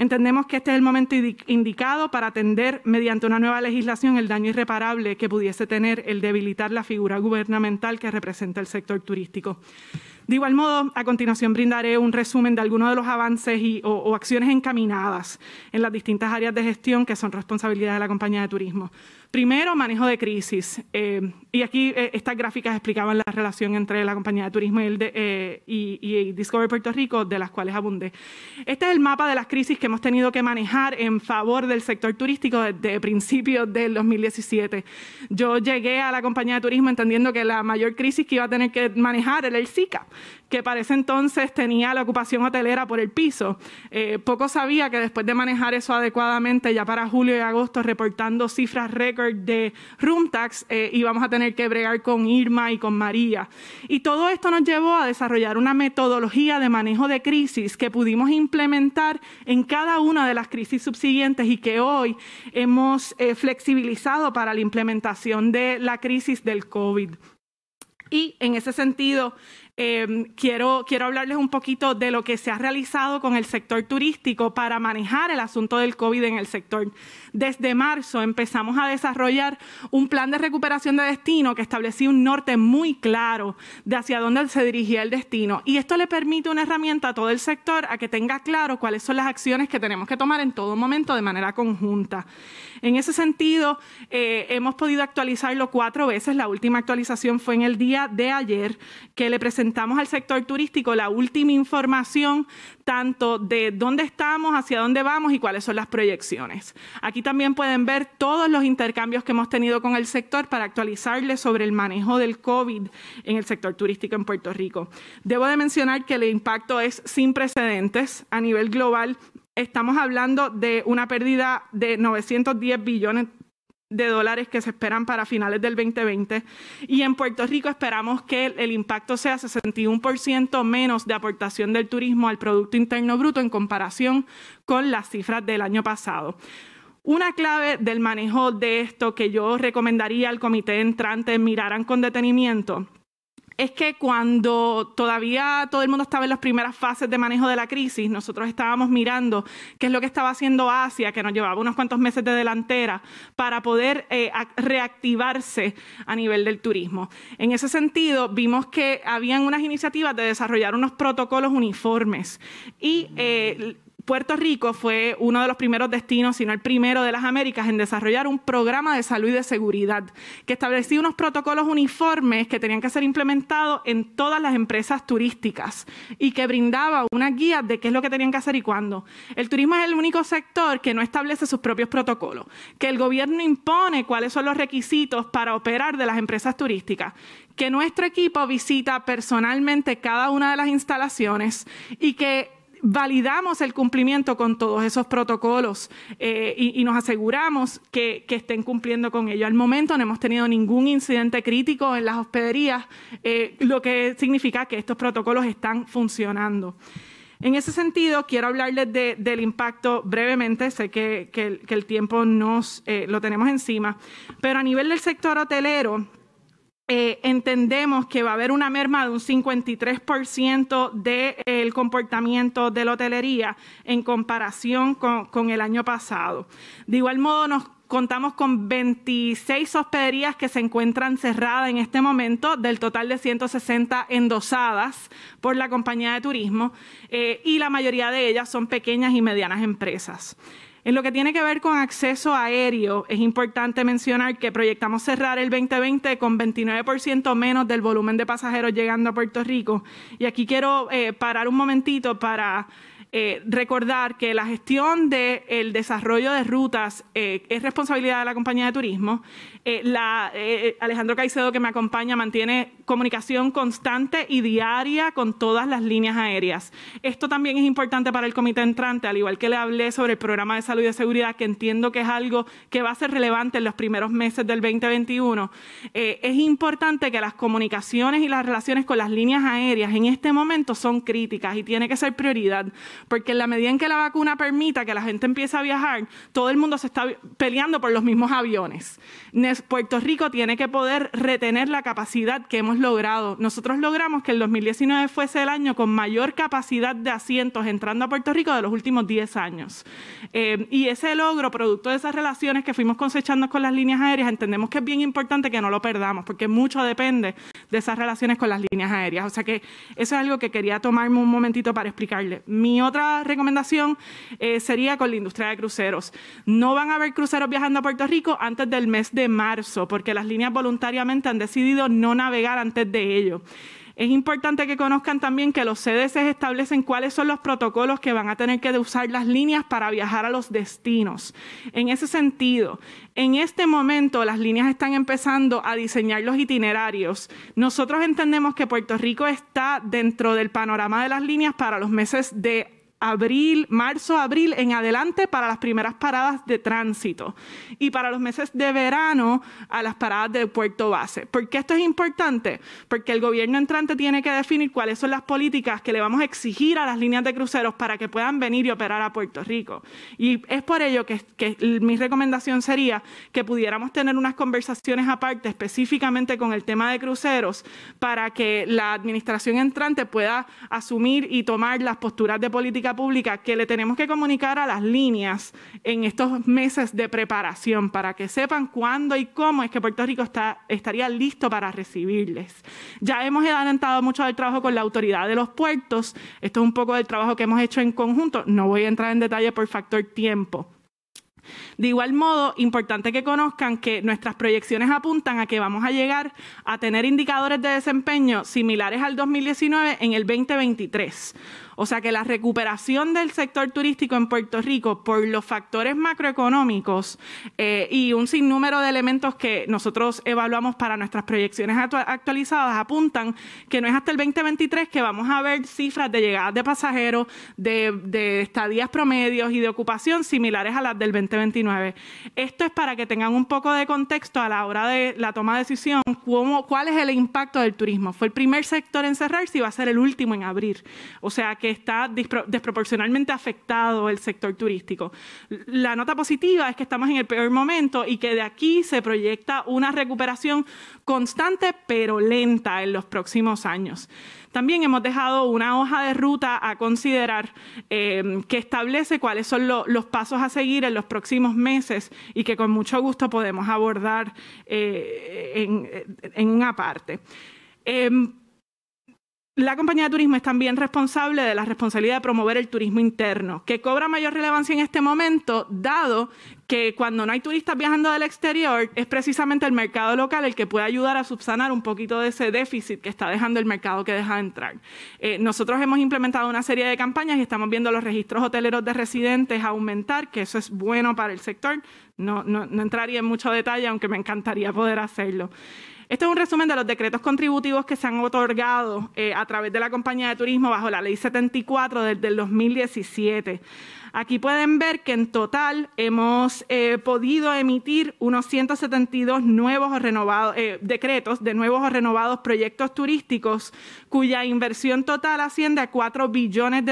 Entendemos que este es el momento indicado para atender mediante una nueva legislación el daño irreparable que pudiese tener el debilitar la figura gubernamental que representa el sector turístico. De igual modo, a continuación brindaré un resumen de algunos de los avances o acciones encaminadas en las distintas áreas de gestión que son responsabilidad de la compañía de turismo. Primero, manejo de crisis. Y aquí estas gráficas explicaban la relación entre la compañía de turismo y Discover Puerto Rico, de las cuales abundé. Este es el mapa de las crisis que hemos tenido que manejar en favor del sector turístico desde principios del 2017. Yo llegué a la compañía de turismo entendiendo que la mayor crisis que iba a tener que manejar era el Zika, que para ese entonces tenía la ocupación hotelera por el piso. Poco sabía que después de manejar eso adecuadamente, ya para julio y agosto, reportando cifras récord de room tax, íbamos a tener que bregar con Irma y con María. Y todo esto nos llevó a desarrollar una metodología de manejo de crisis que pudimos implementar en cada una de las crisis subsiguientes y que hoy hemos flexibilizado para la implementación de la crisis del COVID. Y en ese sentido, quiero hablarles un poquito de lo que se ha realizado con el sector turístico para manejar el asunto del COVID en el sector. Desde marzo empezamos a desarrollar un plan de recuperación de destino que establecía un norte muy claro de hacia dónde se dirigía el destino. Y esto le permite una herramienta a todo el sector a que tenga claro cuáles son las acciones que tenemos que tomar en todo momento de manera conjunta. En ese sentido, hemos podido actualizarlo 4 veces. La última actualización fue en el día de ayer, que le presentamos al sector turístico la última información, tanto de dónde estamos, hacia dónde vamos y cuáles son las proyecciones. Aquí también pueden ver todos los intercambios que hemos tenido con el sector para actualizarles sobre el manejo del COVID en el sector turístico en Puerto Rico. Debo de mencionar que el impacto es sin precedentes a nivel global. Estamos hablando de una pérdida de 910 billones de dólares que se esperan para finales del 2020 y en Puerto Rico esperamos que el impacto sea 61% menos de aportación del turismo al Producto Interno Bruto en comparación con las cifras del año pasado. Una clave del manejo de esto que yo recomendaría al comité entrante miraran con detenimiento es que cuando todavía todo el mundo estaba en las primeras fases de manejo de la crisis, nosotros estábamos mirando qué es lo que estaba haciendo Asia, que nos llevaba unos cuantos meses de delantera, para poder reactivarse a nivel del turismo. En ese sentido, vimos que habían unas iniciativas de desarrollar unos protocolos uniformes y Puerto Rico fue uno de los primeros destinos, si no el primero de las Américas, en desarrollar un programa de salud y de seguridad que establecía unos protocolos uniformes que tenían que ser implementados en todas las empresas turísticas y que brindaba una guía de qué es lo que tenían que hacer y cuándo. El turismo es el único sector que no establece sus propios protocolos, que el gobierno impone cuáles son los requisitos para operar de las empresas turísticas, que nuestro equipo visita personalmente cada una de las instalaciones y que validamos el cumplimiento con todos esos protocolos y nos aseguramos que estén cumpliendo con ello. Al momento no hemos tenido ningún incidente crítico en las hospederías, lo que significa que estos protocolos están funcionando. En ese sentido, quiero hablarles del impacto brevemente. Sé que el tiempo lo tenemos encima, pero a nivel del sector hotelero, entendemos que va a haber una merma de un 53% del comportamiento de la hotelería en comparación con el año pasado. De igual modo, contamos con 26 hospederías que se encuentran cerradas en este momento, del total de 160 endosadas por la compañía de turismo, y la mayoría de ellas son pequeñas y medianas empresas. En lo que tiene que ver con acceso aéreo, es importante mencionar que proyectamos cerrar el 2020 con 29% menos del volumen de pasajeros llegando a Puerto Rico. Y aquí quiero parar un momentito para recordar que la gestión del desarrollo de rutas es responsabilidad de la compañía de turismo. Alejandro Caicedo, que me acompaña, mantiene comunicación constante y diaria con todas las líneas aéreas. Esto también es importante para el comité entrante, al igual que le hablé sobre el programa de salud y de seguridad, que entiendo que es algo que va a ser relevante en los primeros meses del 2021. Es importante que las comunicaciones y las relaciones con las líneas aéreas en este momento son críticas y tiene que ser prioridad, porque en la medida en que la vacuna permita que la gente empiece a viajar, todo el mundo se está peleando por los mismos aviones. Puerto Rico tiene que poder retener la capacidad que hemos logrado. Nosotros logramos que el 2019 fuese el año con mayor capacidad de asientos entrando a Puerto Rico de los últimos 10 años. Y ese logro, producto de esas relaciones que fuimos cosechando con las líneas aéreas, entendemos que es bien importante que no lo perdamos, porque mucho depende de esas relaciones con las líneas aéreas. O sea que eso es algo que quería tomarme un momentito para explicarle. Mi otra recomendación sería con la industria de cruceros. No van a haber cruceros viajando a Puerto Rico antes del mes de marzo, porque las líneas voluntariamente han decidido no navegar antes de ello. Es importante que conozcan también que los CDC establecen cuáles son los protocolos que van a tener que usar las líneas para viajar a los destinos. En ese sentido, en este momento las líneas están empezando a diseñar los itinerarios. Nosotros entendemos que Puerto Rico está dentro del panorama de las líneas para los meses de marzo, abril en adelante para las primeras paradas de tránsito y para los meses de verano a las paradas de puerto base. ¿Por qué esto es importante? Porque el gobierno entrante tiene que definir cuáles son las políticas que le vamos a exigir a las líneas de cruceros para que puedan venir y operar a Puerto Rico. Y es por ello que mi recomendación sería que pudiéramos tener unas conversaciones aparte específicamente con el tema de cruceros para que la administración entrante pueda asumir y tomar las posturas de política pública que le tenemos que comunicar a las líneas en estos meses de preparación para que sepan cuándo y cómo es que Puerto Rico estaría listo para recibirles. Ya hemos adelantado mucho del trabajo con la autoridad de los puertos. Esto es un poco del trabajo que hemos hecho en conjunto. No voy a entrar en detalle por factor tiempo. De igual modo, importante que conozcan que nuestras proyecciones apuntan a que vamos a llegar a tener indicadores de desempeño similares al 2019 en el 2023. O sea que la recuperación del sector turístico en Puerto Rico por los factores macroeconómicos y un sinnúmero de elementos que nosotros evaluamos para nuestras proyecciones actualizadas apuntan que no es hasta el 2023 que vamos a ver cifras de llegadas de pasajeros, de estadías promedios y de ocupación similares a las del 2029. Esto es para que tengan un poco de contexto a la hora de la toma de decisión, cuál es el impacto del turismo. Fue el primer sector en cerrarse y va a ser el último en abrir. O sea que está desproporcionalmente afectado el sector turístico. La nota positiva es que estamos en el peor momento y que de aquí se proyecta una recuperación constante pero lenta en los próximos años. También hemos dejado una hoja de ruta a considerar que establece cuáles son los pasos a seguir en los próximos meses y que con mucho gusto podemos abordar en una parte. La compañía de turismo es también responsable de la responsabilidad de promover el turismo interno, que cobra mayor relevancia en este momento, dado que cuando no hay turistas viajando del exterior, es precisamente el mercado local el que puede ayudar a subsanar un poquito de ese déficit que está dejando el mercado que deja de entrar. Nosotros hemos implementado una serie de campañas y estamos viendo los registros hoteleros de residentes aumentar, que eso es bueno para el sector. No entraría en mucho detalle, aunque me encantaría poder hacerlo. Este es un resumen de los decretos contributivos que se han otorgado a través de la compañía de turismo bajo la Ley 74 desde el 2017. Aquí pueden ver que en total hemos podido emitir unos 172 nuevos o renovados decretos de nuevos o renovados proyectos turísticos cuya inversión total asciende a $4 billones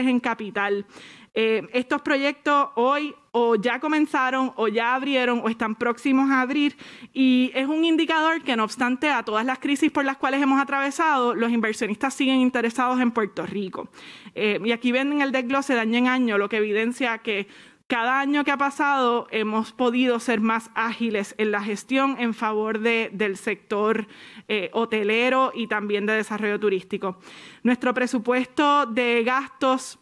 en capital. Estos proyectos hoy o ya comenzaron o ya abrieron o están próximos a abrir y es un indicador que no obstante a todas las crisis por las cuales hemos atravesado, los inversionistas siguen interesados en Puerto Rico. Y aquí ven en el desglose de año en año, lo que evidencia que cada año que ha pasado hemos podido ser más ágiles en la gestión en favor del sector hotelero y también de desarrollo turístico. Nuestro presupuesto de gastos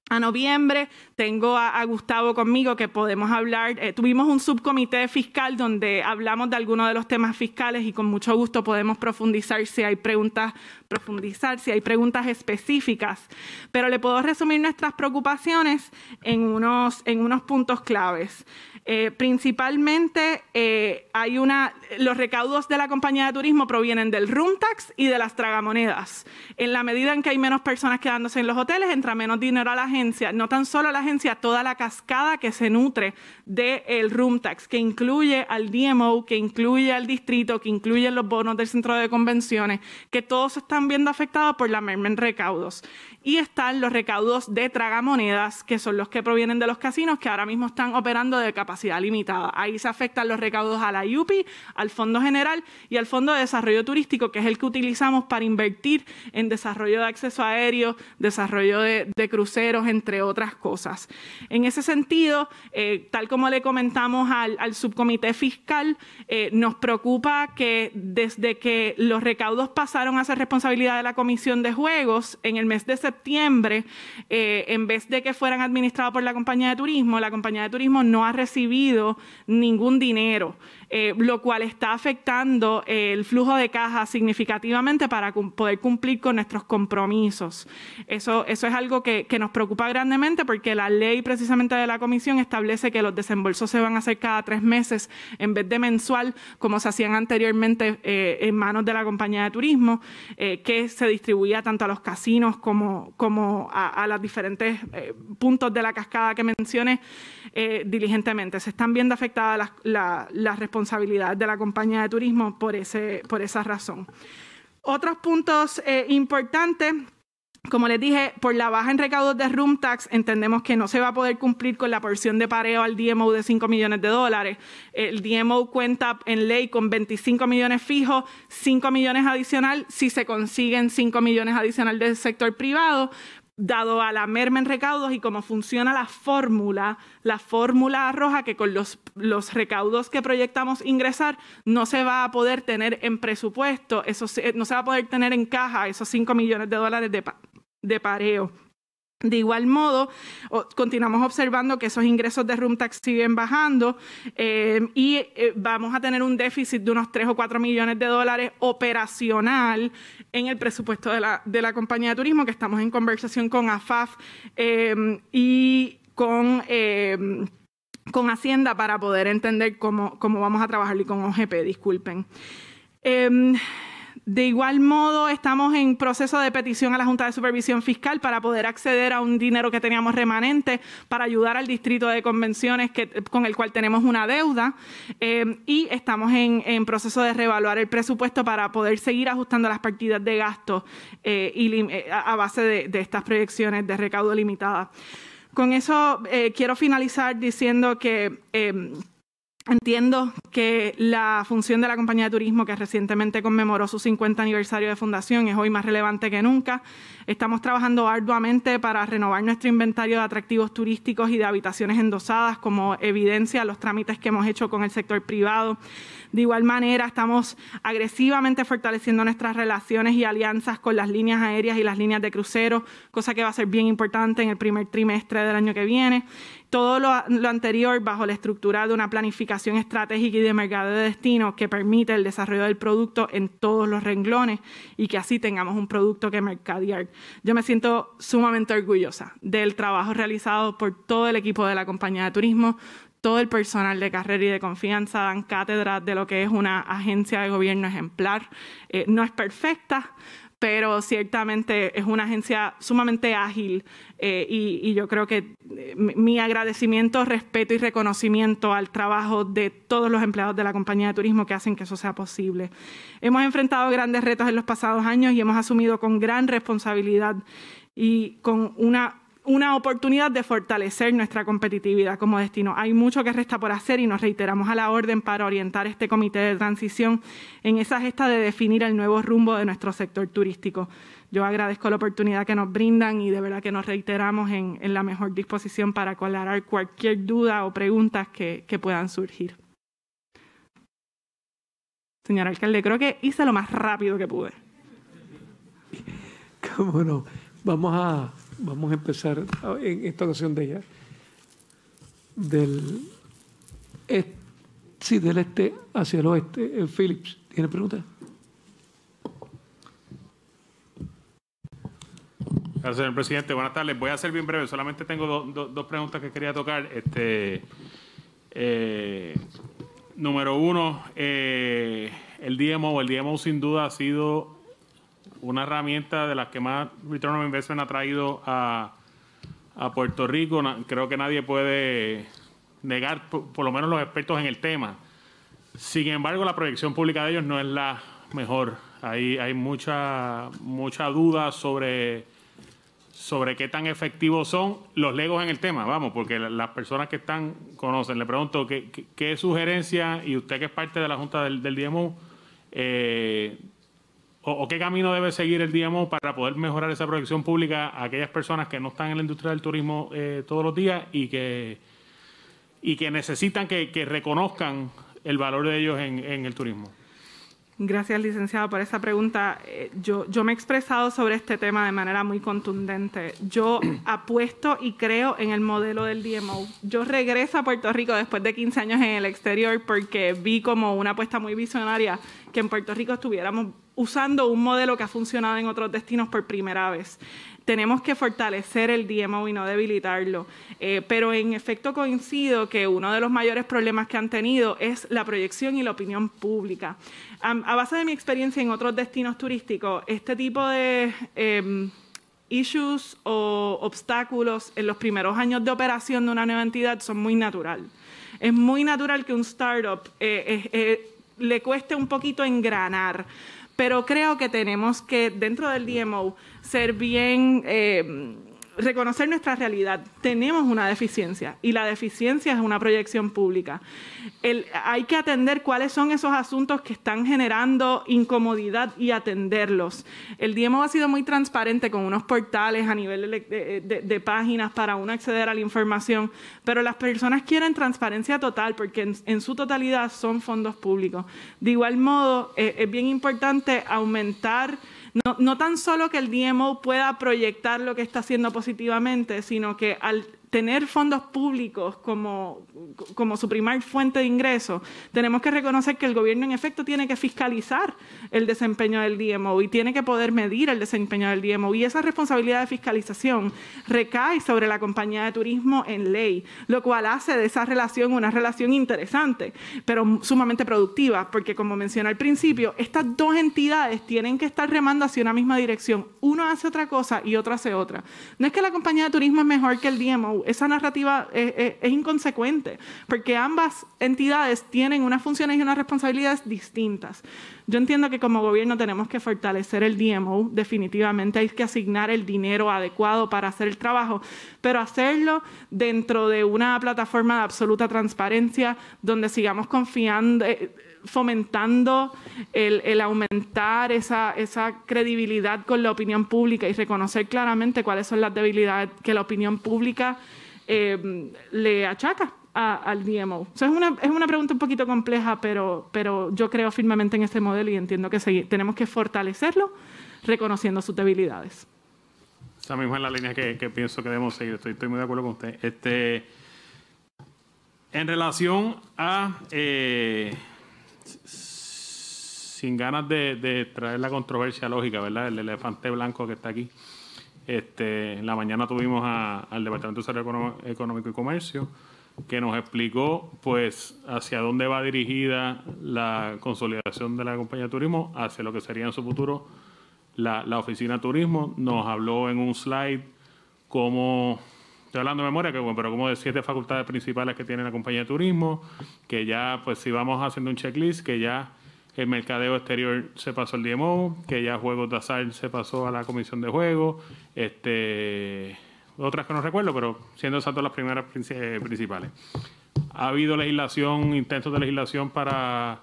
a noviembre, tengo a Gustavo conmigo que podemos hablar. Tuvimos un subcomité fiscal donde hablamos de algunos de los temas fiscales y con mucho gusto podemos profundizar si hay preguntas específicas. Pero le puedo resumir nuestras preocupaciones en unos puntos claves. Principalmente los recaudos de la compañía de turismo provienen del room tax y de las tragamonedas. En la medida en que hay menos personas quedándose en los hoteles, entra menos dinero a la agencia, no tan solo la agencia, toda la cascada que se nutre del room tax, que incluye al DMO, que incluye al distrito, que incluye los bonos del centro de convenciones, que todos están viendo afectados por la merma en recaudos. Y están los recaudos de tragamonedas, que son los que provienen de los casinos, que ahora mismo están operando de capacidad limitada. Ahí se afectan los recaudos a la IUPI, al Fondo General y al Fondo de Desarrollo Turístico, que es el que utilizamos para invertir en desarrollo de acceso aéreo, desarrollo de cruceros, entre otras cosas. En ese sentido, tal como le comentamos al subcomité fiscal, nos preocupa que desde que los recaudos pasaron a ser responsabilidad de la Comisión de Juegos, en el mes de septiembre, en vez de que fueran administrados por la compañía de turismo no ha recibido ningún dinero, lo cual está afectando el flujo de caja significativamente para poder cumplir con nuestros compromisos. Eso es algo que nos preocupa grandemente, porque la ley precisamente de la comisión establece que los desembolsos se van a hacer cada 3 meses en vez de mensual, como se hacían anteriormente en manos de la compañía de turismo, que se distribuía tanto a los casinos como a los diferentes puntos de la cascada que mencioné diligentemente. Se están viendo afectadas las responsabilidades de la compañía de turismo por esa razón. Otros puntos importantes. Como les dije, por la baja en recaudos de room tax, entendemos que no se va a poder cumplir con la porción de pareo al DMO de $5 millones. El DMO cuenta en ley con 25 millones fijos, 5 millones adicional si se consiguen 5 millones adicional del sector privado. Dado a la merma en recaudos y cómo funciona la fórmula arroja que con los recaudos que proyectamos ingresar no se va a poder tener en presupuesto, no se va a poder tener en caja esos $5 millones de pareo. De igual modo, continuamos observando que esos ingresos de room tax siguen bajando y vamos a tener un déficit de unos 3 o 4 millones de dólares operacional en el presupuesto de la compañía de turismo, que estamos en conversación con AFAF y con Hacienda para poder entender cómo vamos a trabajar, y con OGP, disculpen. De igual modo, estamos en proceso de petición a la Junta de Supervisión Fiscal para poder acceder a un dinero que teníamos remanente para ayudar al distrito de convenciones con el cual tenemos una deuda, y estamos en proceso de reevaluar el presupuesto para poder seguir ajustando las partidas de gasto a base de estas proyecciones de recaudo limitada. Con eso quiero finalizar diciendo que entiendo que la función de la compañía de turismo, que recientemente conmemoró su 50 aniversario de fundación, es hoy más relevante que nunca. Estamos trabajando arduamente para renovar nuestro inventario de atractivos turísticos y de habitaciones endosadas, como evidencia los trámites que hemos hecho con el sector privado. De igual manera, estamos agresivamente fortaleciendo nuestras relaciones y alianzas con las líneas aéreas y las líneas de cruceros, cosa que va a ser bien importante en el primer trimestre del año que viene. Todo lo anterior bajo la estructura de una planificación estratégica y de mercado de destino que permite el desarrollo del producto en todos los renglones y que así tengamos un producto que mercadear. Yo me siento sumamente orgullosa del trabajo realizado por todo el equipo de la compañía de turismo. Todo el personal de carrera y de confianza dan cátedra de lo que es una agencia de gobierno ejemplar. No es perfecta, pero ciertamente es una agencia sumamente ágil y yo creo que mi agradecimiento, respeto y reconocimiento al trabajo de todos los empleados de la compañía de turismo que hacen que eso sea posible. Hemos enfrentado grandes retos en los pasados años y hemos asumido con gran responsabilidad y con una oportunidad de fortalecer nuestra competitividad como destino. Hay mucho que resta por hacer y nos reiteramos a la orden para orientar este comité de transición en esa gesta de definir el nuevo rumbo de nuestro sector turístico. Yo agradezco la oportunidad que nos brindan y de verdad que nos reiteramos en la mejor disposición para aclarar cualquier duda o preguntas que puedan surgir. Señor alcalde, creo que hice lo más rápido que pude. ¿Cómo no? Vamos a empezar en esta ocasión de ella. Del este hacia el oeste. Phillips, ¿tiene pregunta? Gracias, señor presidente. Buenas tardes. Voy a ser bien breve. Solamente tengo dos preguntas que quería tocar. Número uno, el DMO sin duda ha sido una herramienta de las que más Return on Investment ha traído a a Puerto Rico. Creo que nadie puede negar, por lo menos los expertos en el tema. Sin embargo, la proyección pública de ellos no es la mejor. Hay mucha duda sobre qué tan efectivos son los legos en el tema, vamos, porque las personas que están conocen. Le pregunto, ¿qué sugerencia, y usted que es parte de la Junta del DMO, o qué camino debe seguir el DMO para poder mejorar esa proyección pública a aquellas personas que no están en la industria del turismo todos los días y que necesitan que reconozcan el valor de ellos en el turismo? Gracias, licenciado, por esa pregunta. Yo me he expresado sobre este tema de manera muy contundente. Yo apuesto y creo en el modelo del DMO. Yo regreso a Puerto Rico después de 15 años en el exterior porque vi como una apuesta muy visionaria que en Puerto Rico estuviéramos usando un modelo que ha funcionado en otros destinos por primera vez. Tenemos que fortalecer el DMO y no debilitarlo. Pero en efecto coincido que uno de los mayores problemas que han tenido es la proyección y la opinión pública. A base de mi experiencia en otros destinos turísticos, este tipo de issues o obstáculos en los primeros años de operación de una nueva entidad son muy natural. Es muy natural que un startup le cueste un poquito engranar. Pero creo que tenemos que, dentro del DMO, ser bien, reconocer nuestra realidad. Tenemos una deficiencia y la deficiencia es una proyección pública. Hay que atender cuáles son esos asuntos que están generando incomodidad y atenderlos. El DMO ha sido muy transparente con unos portales a nivel de páginas para uno acceder a la información, pero las personas quieren transparencia total porque en su totalidad son fondos públicos. De igual modo, es bien importante aumentar no tan solo que el DMO pueda proyectar lo que está haciendo positivamente, sino que al tener fondos públicos como su primer fuente de ingresos, tenemos que reconocer que el gobierno en efecto tiene que fiscalizar el desempeño del DMO y tiene que poder medir el desempeño del DMO. Y esa responsabilidad de fiscalización recae sobre la compañía de turismo en ley, lo cual hace de esa relación una relación interesante, pero sumamente productiva, porque como mencioné al principio, estas dos entidades tienen que estar remando hacia una misma dirección. Uno hace otra cosa y otro hace otra. No es que la compañía de turismo es mejor que el DMO, esa narrativa es inconsecuente, porque ambas entidades tienen unas funciones y unas responsabilidades distintas. Yo entiendo que como gobierno tenemos que fortalecer el DMO, definitivamente hay que asignar el dinero adecuado para hacer el trabajo, pero hacerlo dentro de una plataforma de absoluta transparencia, donde sigamos confiando, fomentando el aumentar esa credibilidad con la opinión pública y reconocer claramente cuáles son las debilidades que la opinión pública le achaca al DMO. O sea, es una pregunta un poquito compleja, pero yo creo firmemente en este modelo y entiendo que tenemos que fortalecerlo reconociendo sus debilidades. Esa misma es la línea que pienso que debemos seguir. Estoy muy de acuerdo con usted. En relación a... sin ganas de traer la controversia lógica, ¿verdad? El elefante blanco que está aquí. En la mañana tuvimos al Departamento de Desarrollo Económico y Comercio, que nos explicó pues hacia dónde va dirigida la consolidación de la compañía de turismo, hacia lo que sería en su futuro la oficina de turismo. Nos habló en un slide como, estoy hablando de memoria, pero como de 7 facultades principales que tiene la compañía de turismo, que ya pues si vamos haciendo un checklist, que ya el mercadeo exterior se pasó al DMO, que ya juegos de azar se pasó a la comisión de juegos, otras que no recuerdo, pero siendo esas dos las primeras principales. Ha habido intentos de legislación para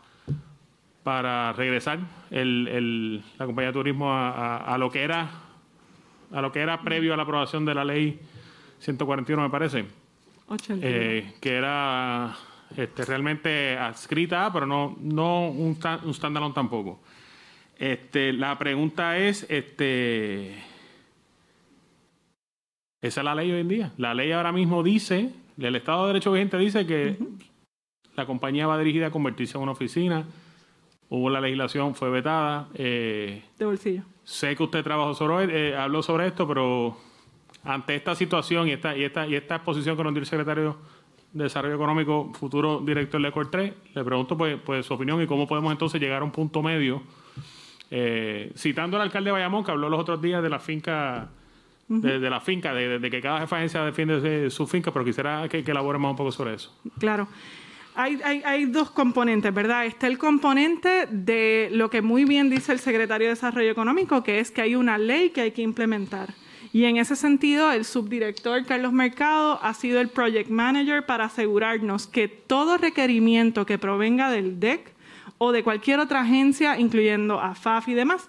regresar la compañía de turismo a lo que era previo a la aprobación de la ley 141, me parece, 81. que era realmente adscrita, pero no un standalone tampoco. La pregunta es, esa es la ley hoy en día. La ley ahora mismo dice, el Estado de Derecho vigente dice que la compañía va dirigida a convertirse en una oficina. Hubo la legislación, fue vetada. De bolsillo. Sé que usted habló sobre esto, pero ante esta situación y esta exposición que nos dio el secretario de Desarrollo Económico, futuro director de ECOR3, le pregunto pues su opinión y cómo podemos entonces llegar a un punto medio. Citando al alcalde de Bayamón, que habló los otros días de la finca de la finca, de que cada jefa de agencia defiende su finca, pero quisiera que elaboremos un poco sobre eso. Claro. Hay dos componentes, ¿verdad? Está el componente de lo que muy bien dice el secretario de Desarrollo Económico, que es que hay una ley que hay que implementar. Y en ese sentido, el subdirector Carlos Mercado ha sido el project manager para asegurarnos que todo requerimiento que provenga del DEC o de cualquier otra agencia, incluyendo AFAF y demás,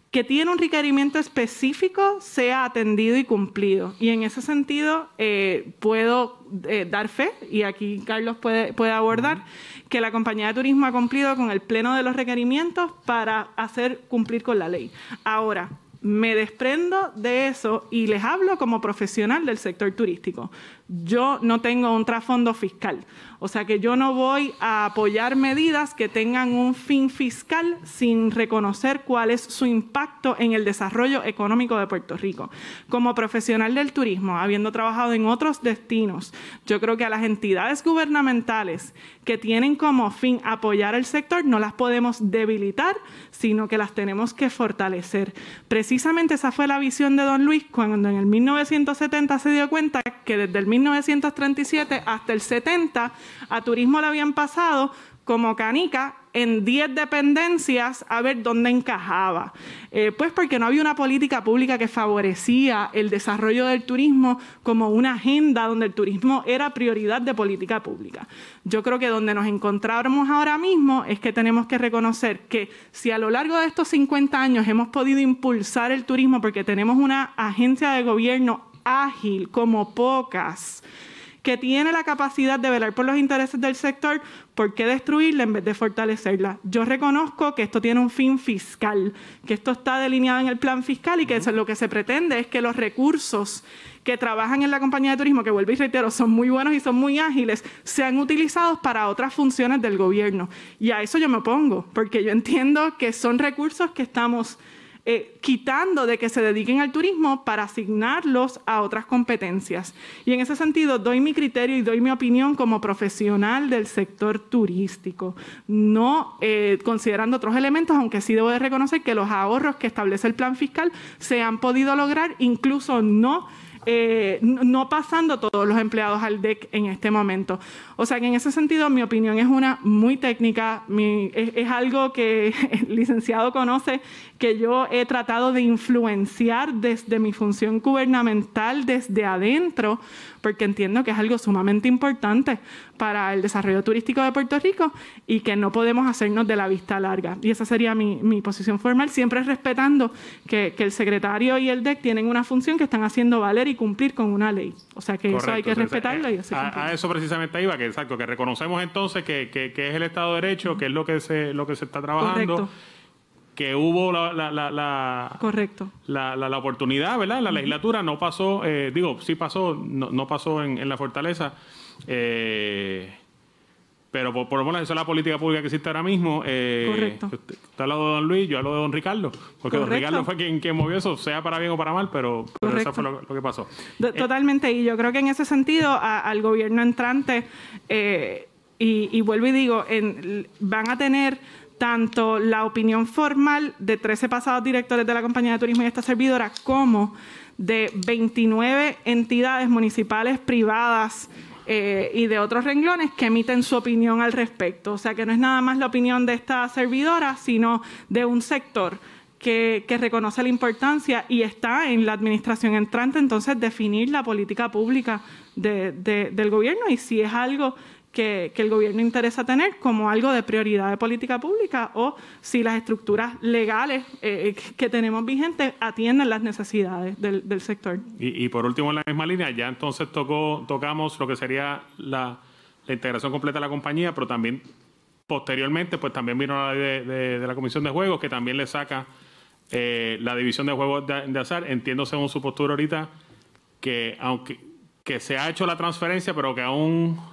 que tiene un requerimiento específico, sea atendido y cumplido. Y en ese sentido, puedo dar fe, y aquí Carlos puede abordar, que la compañía de turismo ha cumplido con el pleno de los requerimientos para hacer cumplir con la ley. Ahora, me desprendo de eso y les hablo como profesional del sector turístico. Yo no tengo un trasfondo fiscal, o sea que yo no voy a apoyar medidas que tengan un fin fiscal sin reconocer cuál es su impacto en el desarrollo económico de Puerto Rico. Como profesional del turismo, habiendo trabajado en otros destinos, yo creo que a las entidades gubernamentales que tienen como fin apoyar al sector no las podemos debilitar, sino que las tenemos que fortalecer. Precisamente esa fue la visión de don Luis cuando en el 1970 se dio cuenta que desde el 1937 hasta el 70 a turismo le habían pasado como canica en 10 dependencias a ver dónde encajaba. Pues porque no había una política pública que favorecía el desarrollo del turismo como una agenda donde el turismo era prioridad de política pública. Yo creo que donde nos encontramos ahora mismo es que tenemos que reconocer que si a lo largo de estos 50 años hemos podido impulsar el turismo porque tenemos una agencia de gobierno ágil como pocas, que tiene la capacidad de velar por los intereses del sector, ¿por qué destruirla en vez de fortalecerla? Yo reconozco que esto tiene un fin fiscal, que esto está delineado en el plan fiscal y que eso, lo que se pretende es que los recursos que trabajan en la compañía de turismo, que vuelvo y reitero, son muy buenos y son muy ágiles, sean utilizados para otras funciones del gobierno. Y a eso yo me opongo, porque yo entiendo que son recursos que estamos quitando de que se dediquen al turismo para asignarlos a otras competencias. Y en ese sentido doy mi criterio y doy mi opinión como profesional del sector turístico, no considerando otros elementos, aunque sí debo de reconocer que los ahorros que establece el plan fiscal se han podido lograr, incluso no pasando todos los empleados al DEC en este momento. O sea que en ese sentido mi opinión es una muy técnica, es algo que el licenciado conoce, que yo he tratado de influenciar desde mi función gubernamental, desde adentro, porque entiendo que es algo sumamente importante para el desarrollo turístico de Puerto Rico y que no podemos hacernos de la vista larga. Y esa sería mi posición formal, siempre respetando que el secretario y el DEC tienen una función que están haciendo valer y cumplir con una ley. O sea que correcto, eso hay que respetarlo y así a eso precisamente iba, que exacto, que reconocemos entonces que es el Estado de Derecho, que es lo que se está trabajando. Correcto. Que hubo correcto. La oportunidad, ¿verdad? La legislatura no pasó, sí pasó, no pasó en la Fortaleza, pero por lo menos esa es la política pública que existe ahora mismo. Correcto. Usted habla de don Luis, yo hablo de don Ricardo, porque correcto. Don Ricardo fue quien movió eso, sea para bien o para mal, pero eso fue lo que pasó. Totalmente, y yo creo que en ese sentido al gobierno entrante, y vuelvo y digo, van a tener tanto la opinión formal de 13 pasados directores de la compañía de turismo y esta servidora, como de 29 entidades municipales privadas y de otros renglones que emiten su opinión al respecto. O sea que no es nada más la opinión de esta servidora, sino de un sector que reconoce la importancia y está en la administración entrante, entonces definir la política pública del gobierno y si es algo que el gobierno interesa tener como algo de prioridad de política pública o si las estructuras legales que tenemos vigentes atienden las necesidades del sector. Y por último, en la misma línea, ya entonces tocamos lo que sería la integración completa de la compañía, pero también posteriormente pues también vino la ley de la Comisión de Juegos, que también le saca la división de juegos de azar. Entiendo, según su postura ahorita, que aunque se ha hecho la transferencia, pero que aún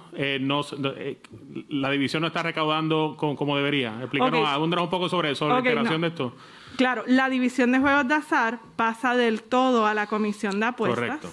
la división no está recaudando como debería. Explícanos, abúndanos un poco sobre eso, la integración de esto. Claro, la división de juegos de azar pasa del todo a la comisión de apuestas. Correcto.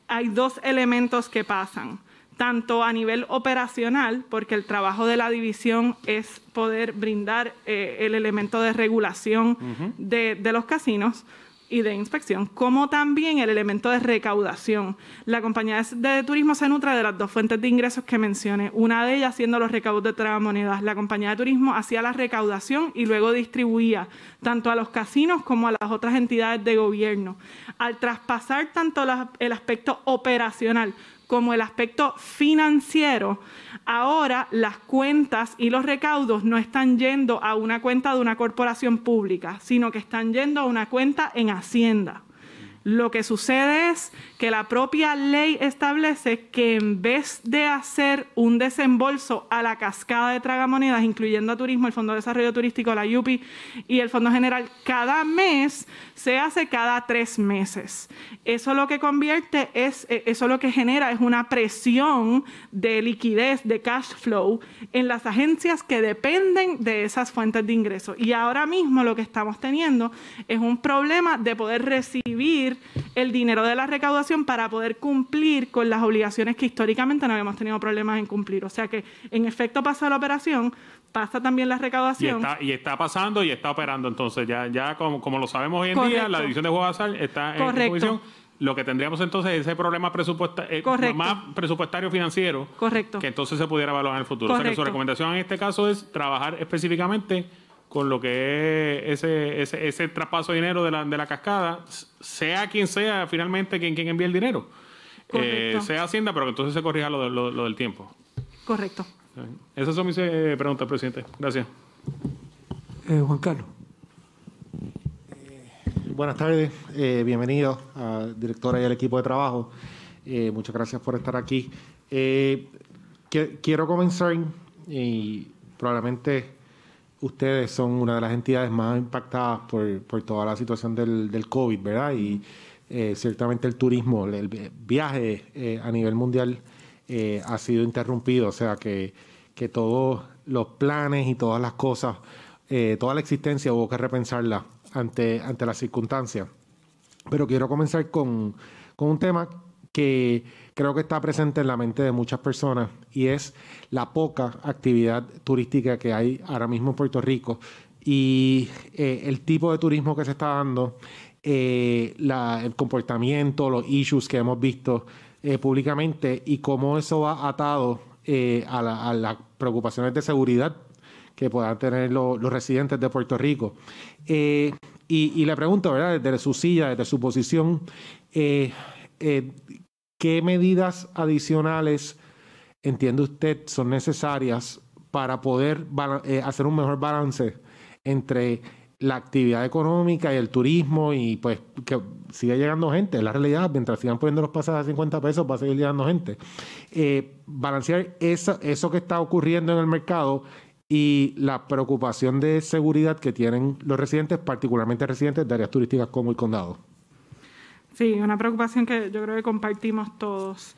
Hay dos elementos que pasan, tanto a nivel operacional, porque el trabajo de la división es poder brindar el elemento de regulación de los casinos, y de inspección, como también el elemento de recaudación. La compañía de turismo se nutre de las dos fuentes de ingresos que mencioné, una de ellas siendo los recaudos de tragamonedas. La compañía de turismo hacía la recaudación y luego distribuía tanto a los casinos como a las otras entidades de gobierno. Al traspasar tanto el aspecto operacional como el aspecto financiero, ahora las cuentas y los recaudos no están yendo a una cuenta de una corporación pública, sino que están yendo a una cuenta en Hacienda. Lo que sucede es que la propia ley establece que en vez de hacer un desembolso a la cascada de tragamonedas, incluyendo a turismo, el Fondo de Desarrollo Turístico, la YUPI y el Fondo General, cada mes se hace cada 3 meses. Eso lo que eso lo que genera es una presión de liquidez, de cash flow en las agencias que dependen de esas fuentes de ingresos. Y ahora mismo lo que estamos teniendo es un problema de poder recibir el dinero de la recaudación para poder cumplir con las obligaciones que históricamente no habíamos tenido problemas en cumplir. O sea que en efecto pasa la operación, pasa también la recaudación. Y está pasando y está operando. Entonces ya como lo sabemos hoy en Correcto. día, la División de Juego de Azar está en comisión. Lo que tendríamos entonces es ese problema más presupuestario financiero. Correcto. Que entonces se pudiera evaluar en el futuro. Correcto. O sea que su recomendación en este caso es trabajar específicamente con lo que es ese traspaso de dinero de la cascada, sea quien sea finalmente quien envíe el dinero. Sea Hacienda, pero que entonces se corrija lo del tiempo. Correcto. Esas son mis preguntas, presidente. Gracias. Juan Carlos. Buenas tardes, bienvenido, directora y al equipo de trabajo. Muchas gracias por estar aquí. Quiero comenzar y probablemente ustedes son una de las entidades más impactadas por toda la situación del COVID, ¿verdad? Y ciertamente el turismo, el viaje a nivel mundial ha sido interrumpido, o sea que todos los planes y todas las cosas, toda la existencia hubo que repensarla ante las circunstancias. Pero quiero comenzar con un tema que creo que está presente en la mente de muchas personas y es la poca actividad turística que hay ahora mismo en Puerto Rico y el tipo de turismo que se está dando, el comportamiento, los issues que hemos visto públicamente y cómo eso va atado a las preocupaciones de seguridad que puedan tener los residentes de Puerto Rico. Y le pregunto, ¿verdad?, desde su silla, desde su posición, ¿qué medidas adicionales entiende usted son necesarias para poder hacer un mejor balance entre la actividad económica y el turismo y pues que siga llegando gente? Es la realidad, mientras sigan poniendo los pasajes a 50 pesos va a seguir llegando gente. Balancear eso que está ocurriendo en el mercado y la preocupación de seguridad que tienen los residentes, particularmente residentes de áreas turísticas como el condado. Sí, una preocupación que yo creo que compartimos todos.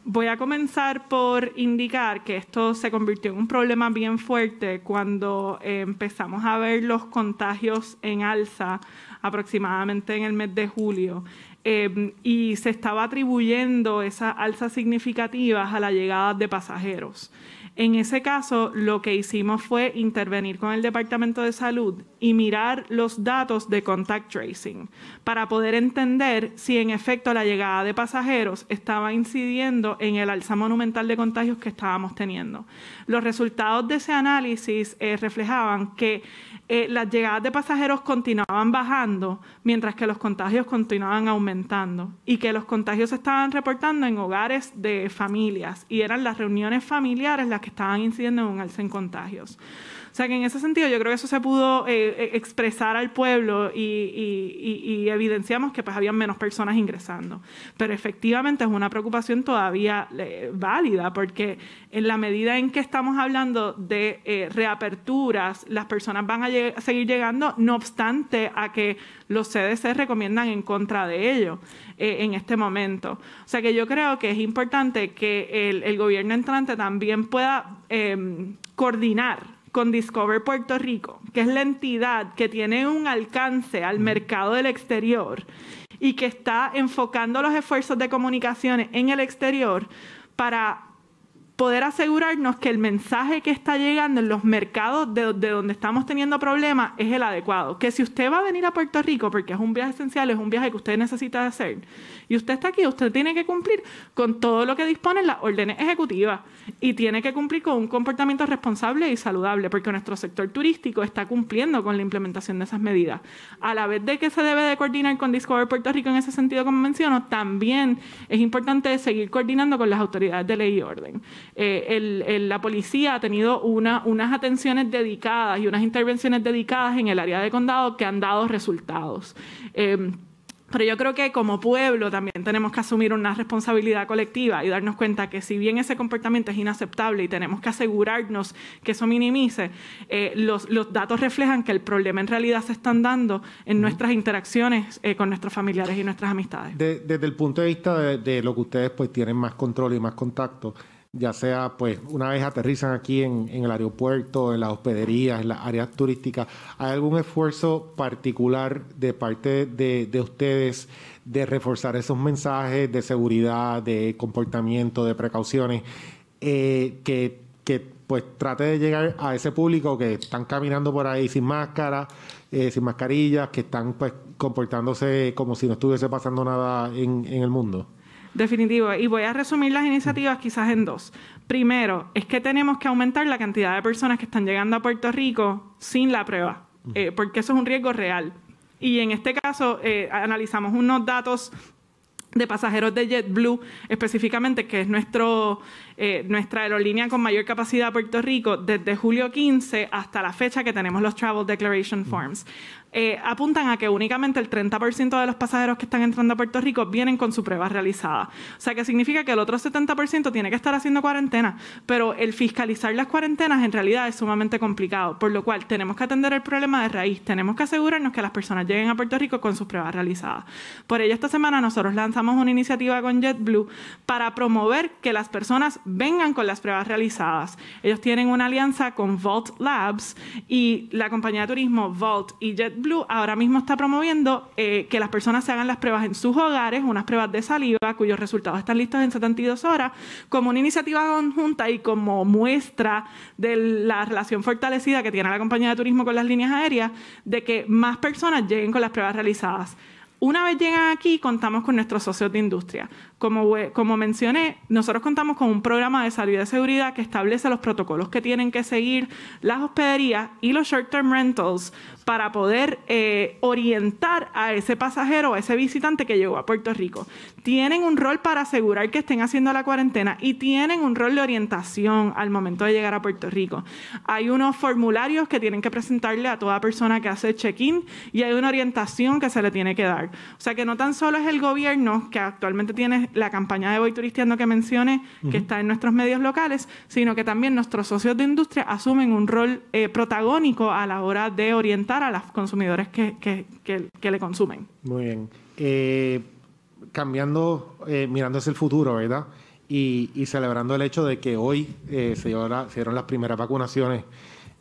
Voy a comenzar por indicar que esto se convirtió en un problema bien fuerte cuando empezamos a ver los contagios en alza aproximadamente en el mes de julio. Y se estaba atribuyendo esas alzas significativas a la llegada de pasajeros. En ese caso, lo que hicimos fue intervenir con el Departamento de Salud y mirar los datos de contact tracing para poder entender si en efecto la llegada de pasajeros estaba incidiendo en el alza monumental de contagios que estábamos teniendo. Los resultados de ese análisis reflejaban que las llegadas de pasajeros continuaban bajando, mientras que los contagios continuaban aumentando y que los contagios se estaban reportando en hogares de familias y eran las reuniones familiares las que estaban incidiendo en un alza en contagios. O sea que en ese sentido yo creo que eso se pudo expresar al pueblo y evidenciamos que pues había menos personas ingresando. Pero efectivamente es una preocupación todavía válida porque en la medida en que estamos hablando de reaperturas, las personas van a seguir llegando, no obstante a que los CDC recomiendan en contra de ello en este momento. O sea que yo creo que es importante que el gobierno entrante también pueda coordinar con Discover Puerto Rico, que es la entidad que tiene un alcance al mercado del exterior y que está enfocando los esfuerzos de comunicaciones en el exterior para poder asegurarnos que el mensaje que está llegando en los mercados de donde estamos teniendo problemas es el adecuado. Que si usted va a venir a Puerto Rico, porque es un viaje esencial, es un viaje que usted necesita hacer, y usted está aquí, usted tiene que cumplir con todo lo que disponen las órdenes ejecutivas y tiene que cumplir con un comportamiento responsable y saludable, porque nuestro sector turístico está cumpliendo con la implementación de esas medidas. A la vez de que se debe de coordinar con Discover Puerto Rico en ese sentido, como menciono, también es importante seguir coordinando con las autoridades de ley y orden. La policía ha tenido unas atenciones dedicadas y unas intervenciones dedicadas en el área de condado que han dado resultados. Pero yo creo que como pueblo también tenemos que asumir una responsabilidad colectiva y darnos cuenta que si bien ese comportamiento es inaceptable y tenemos que asegurarnos que eso minimice, los datos reflejan que el problema en realidad se están dando en nuestras interacciones con nuestros familiares y nuestras amistades. Desde el punto de vista de lo que ustedes pues tienen más control y más contacto, ya sea pues una vez aterrizan aquí en el aeropuerto, en las hospederías, en las áreas turísticas, ¿hay algún esfuerzo particular de parte de ustedes de reforzar esos mensajes de seguridad, de comportamiento, de precauciones, que pues trate de llegar a ese público que están caminando por ahí sin máscara, sin mascarillas, que están pues comportándose como si no estuviese pasando nada en el mundo? Definitivo. Y voy a resumir las iniciativas quizás en dos. Primero, es que tenemos que aumentar la cantidad de personas que están llegando a Puerto Rico sin la prueba, porque eso es un riesgo real. Y en este caso, analizamos unos datos de pasajeros de JetBlue, específicamente, que es nuestra aerolínea con mayor capacidad a Puerto Rico, desde julio 15 hasta la fecha que tenemos los Travel Declaration Forms. Apuntan a que únicamente el 30% de los pasajeros que están entrando a Puerto Rico vienen con su prueba realizada. O sea, que significa que el otro 70% tiene que estar haciendo cuarentena, pero el fiscalizar las cuarentenas en realidad es sumamente complicado, por lo cual tenemos que atender el problema de raíz. Tenemos que asegurarnos que las personas lleguen a Puerto Rico con sus pruebas realizadas. Por ello, esta semana nosotros lanzamos una iniciativa con JetBlue para promover que las personas vengan con las pruebas realizadas. Ellos tienen una alianza con Vault Labs y la compañía de turismo Vault y JetBlue ahora mismo está promoviendo que las personas se hagan las pruebas en sus hogares, unas pruebas de saliva cuyos resultados están listos en 72 horas, como una iniciativa conjunta y como muestra de la relación fortalecida que tiene la compañía de turismo con las líneas aéreas, de que más personas lleguen con las pruebas realizadas. Una vez llegan aquí, contamos con nuestros socios de industria. Como mencioné, nosotros contamos con un programa de salud y de seguridad que establece los protocolos que tienen que seguir las hospederías y los short-term rentals para poder orientar a ese pasajero, a ese visitante que llegó a Puerto Rico. Tienen un rol para asegurar que estén haciendo la cuarentena y tienen un rol de orientación al momento de llegar a Puerto Rico. Hay unos formularios que tienen que presentarle a toda persona que hace check-in y hay una orientación que se le tiene que dar. O sea, que no tan solo es el gobierno, que actualmente tiene la campaña de Voy Turisteando que mencioné, que está en nuestros medios locales, sino que también nuestros socios de industria asumen un rol protagónico a la hora de orientar a los consumidores que le consumen. Muy bien. Cambiando, mirando hacia el futuro, ¿verdad? Y celebrando el hecho de que hoy se dieron las primeras vacunaciones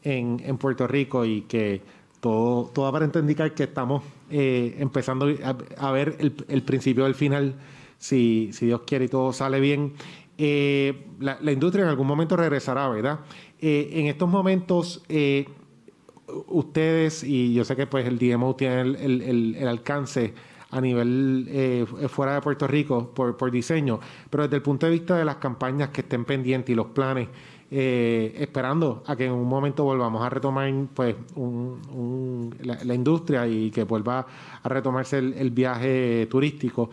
en Puerto Rico y que todo aparenta indicar que estamos empezando a ver el principio del final, si Dios quiere y todo sale bien. La industria en algún momento regresará, ¿verdad? En estos momentos, ustedes, y yo sé que pues el DMO tiene el alcance a nivel fuera de Puerto Rico por diseño, pero desde el punto de vista de las campañas que estén pendientes y los planes, esperando a que en un momento volvamos a retomar pues la industria y que vuelva a retomarse el viaje turístico.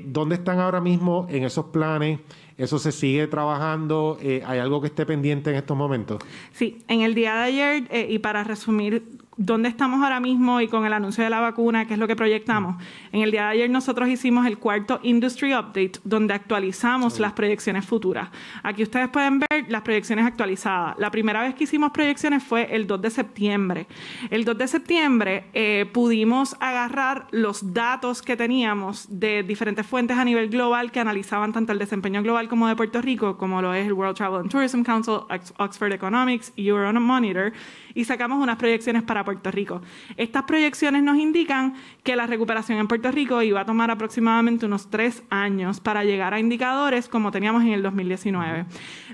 ¿Dónde están ahora mismo en esos planes? ¿Eso se sigue trabajando? ¿Hay algo que esté pendiente en estos momentos? Sí, en el día de ayer, y para resumir dónde estamos ahora mismo y con el anuncio de la vacuna, qué es lo que proyectamos. En el día de ayer nosotros hicimos el cuarto Industry Update, donde actualizamos las proyecciones futuras. Aquí ustedes pueden ver las proyecciones actualizadas. La primera vez que hicimos proyecciones fue el 2 de septiembre. El 2 de septiembre pudimos agarrar los datos que teníamos de diferentes fuentes a nivel global que analizaban tanto el desempeño global como de Puerto Rico, como lo es el World Travel and Tourism Council, Oxford Economics y Euromonitor, y sacamos unas proyecciones para Puerto Rico. Estas proyecciones nos indican que la recuperación en Puerto Rico iba a tomar aproximadamente unos 3 años para llegar a indicadores como teníamos en el 2019.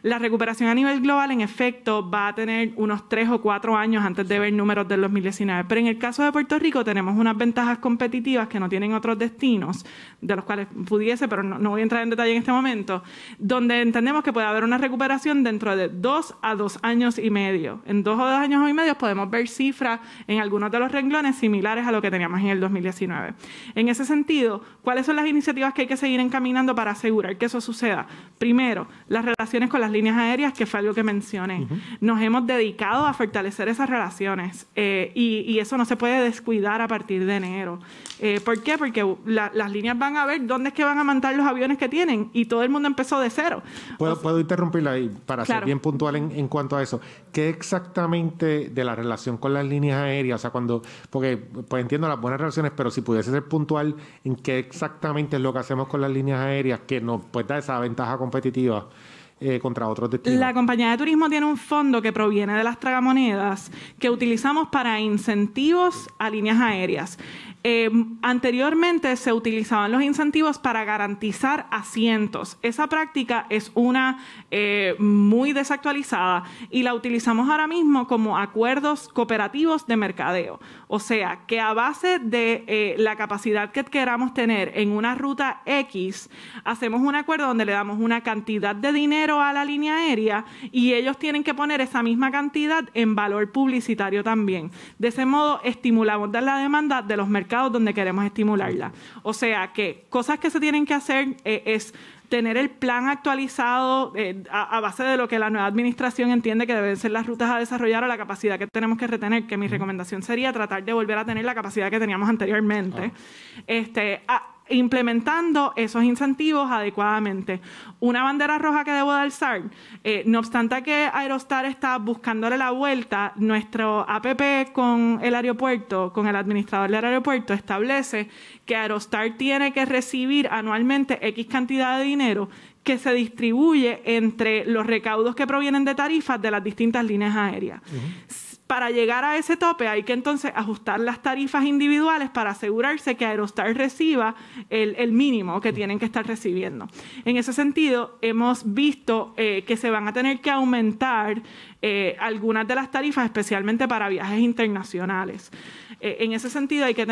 La recuperación a nivel global, en efecto, va a tener unos 3 o 4 años antes de ver números del 2019. Pero en el caso de Puerto Rico tenemos unas ventajas competitivas que no tienen otros destinos, de los cuales pudiese, pero no voy a entrar en detalle en este momento, donde entendemos que puede haber una recuperación dentro de 2 a 2 años y medio. En 2 o 2 años y medio podemos ver cifras en algunos de los renglones similares a lo que teníamos en el 2019. En ese sentido, ¿cuáles son las iniciativas que hay que seguir encaminando para asegurar que eso suceda? Primero, las relaciones con las líneas aéreas, que fue algo que mencioné. Nos hemos dedicado a fortalecer esas relaciones y eso no se puede descuidar a partir de enero. ¿Por qué? Porque las líneas van a ver dónde es que van a montar los aviones que tienen y todo el mundo empezó de cero. ¿Puedo interrumpirla ahí para claro. ser bien puntual en cuanto a eso? ¿Qué exactamente de la relación con las líneas aéreas? O sea, porque pues entiendo las buenas relaciones, pero si pudiese ser puntual en qué exactamente es lo que hacemos con las líneas aéreas que nos pues, da esa ventaja competitiva contra otros destinos. La compañía de turismo tiene un fondo que proviene de las tragamonedas que utilizamos para incentivos a líneas aéreas. Anteriormente se utilizaban los incentivos para garantizar asientos. Esa práctica es una muy desactualizada y la utilizamos ahora mismo como acuerdos cooperativos de mercadeo. O sea, que a base de la capacidad que queramos tener en una ruta X, hacemos un acuerdo donde le damos una cantidad de dinero a la línea aérea y ellos tienen que poner esa misma cantidad en valor publicitario también. De ese modo, estimulamos la demanda de los mercados donde queremos estimularla. O sea, que cosas que se tienen que hacer es tener el plan actualizado a base de lo que la nueva administración entiende que deben ser las rutas a desarrollar o la capacidad que tenemos que retener, que mi recomendación sería tratar de volver a tener la capacidad que teníamos anteriormente. Implementando esos incentivos adecuadamente. Una bandera roja que debo de alzar, no obstante que Aerostar está buscándole la vuelta, nuestro APP con el aeropuerto, con el administrador del aeropuerto, establece que Aerostar tiene que recibir anualmente X cantidad de dinero que se distribuye entre los recaudos que provienen de tarifas de las distintas líneas aéreas. Para llegar a ese tope hay que entonces ajustar las tarifas individuales para asegurarse que Aerostar reciba el mínimo que tienen que estar recibiendo. En ese sentido, hemos visto que se van a tener que aumentar algunas de las tarifas, especialmente para viajes internacionales. En ese sentido hay que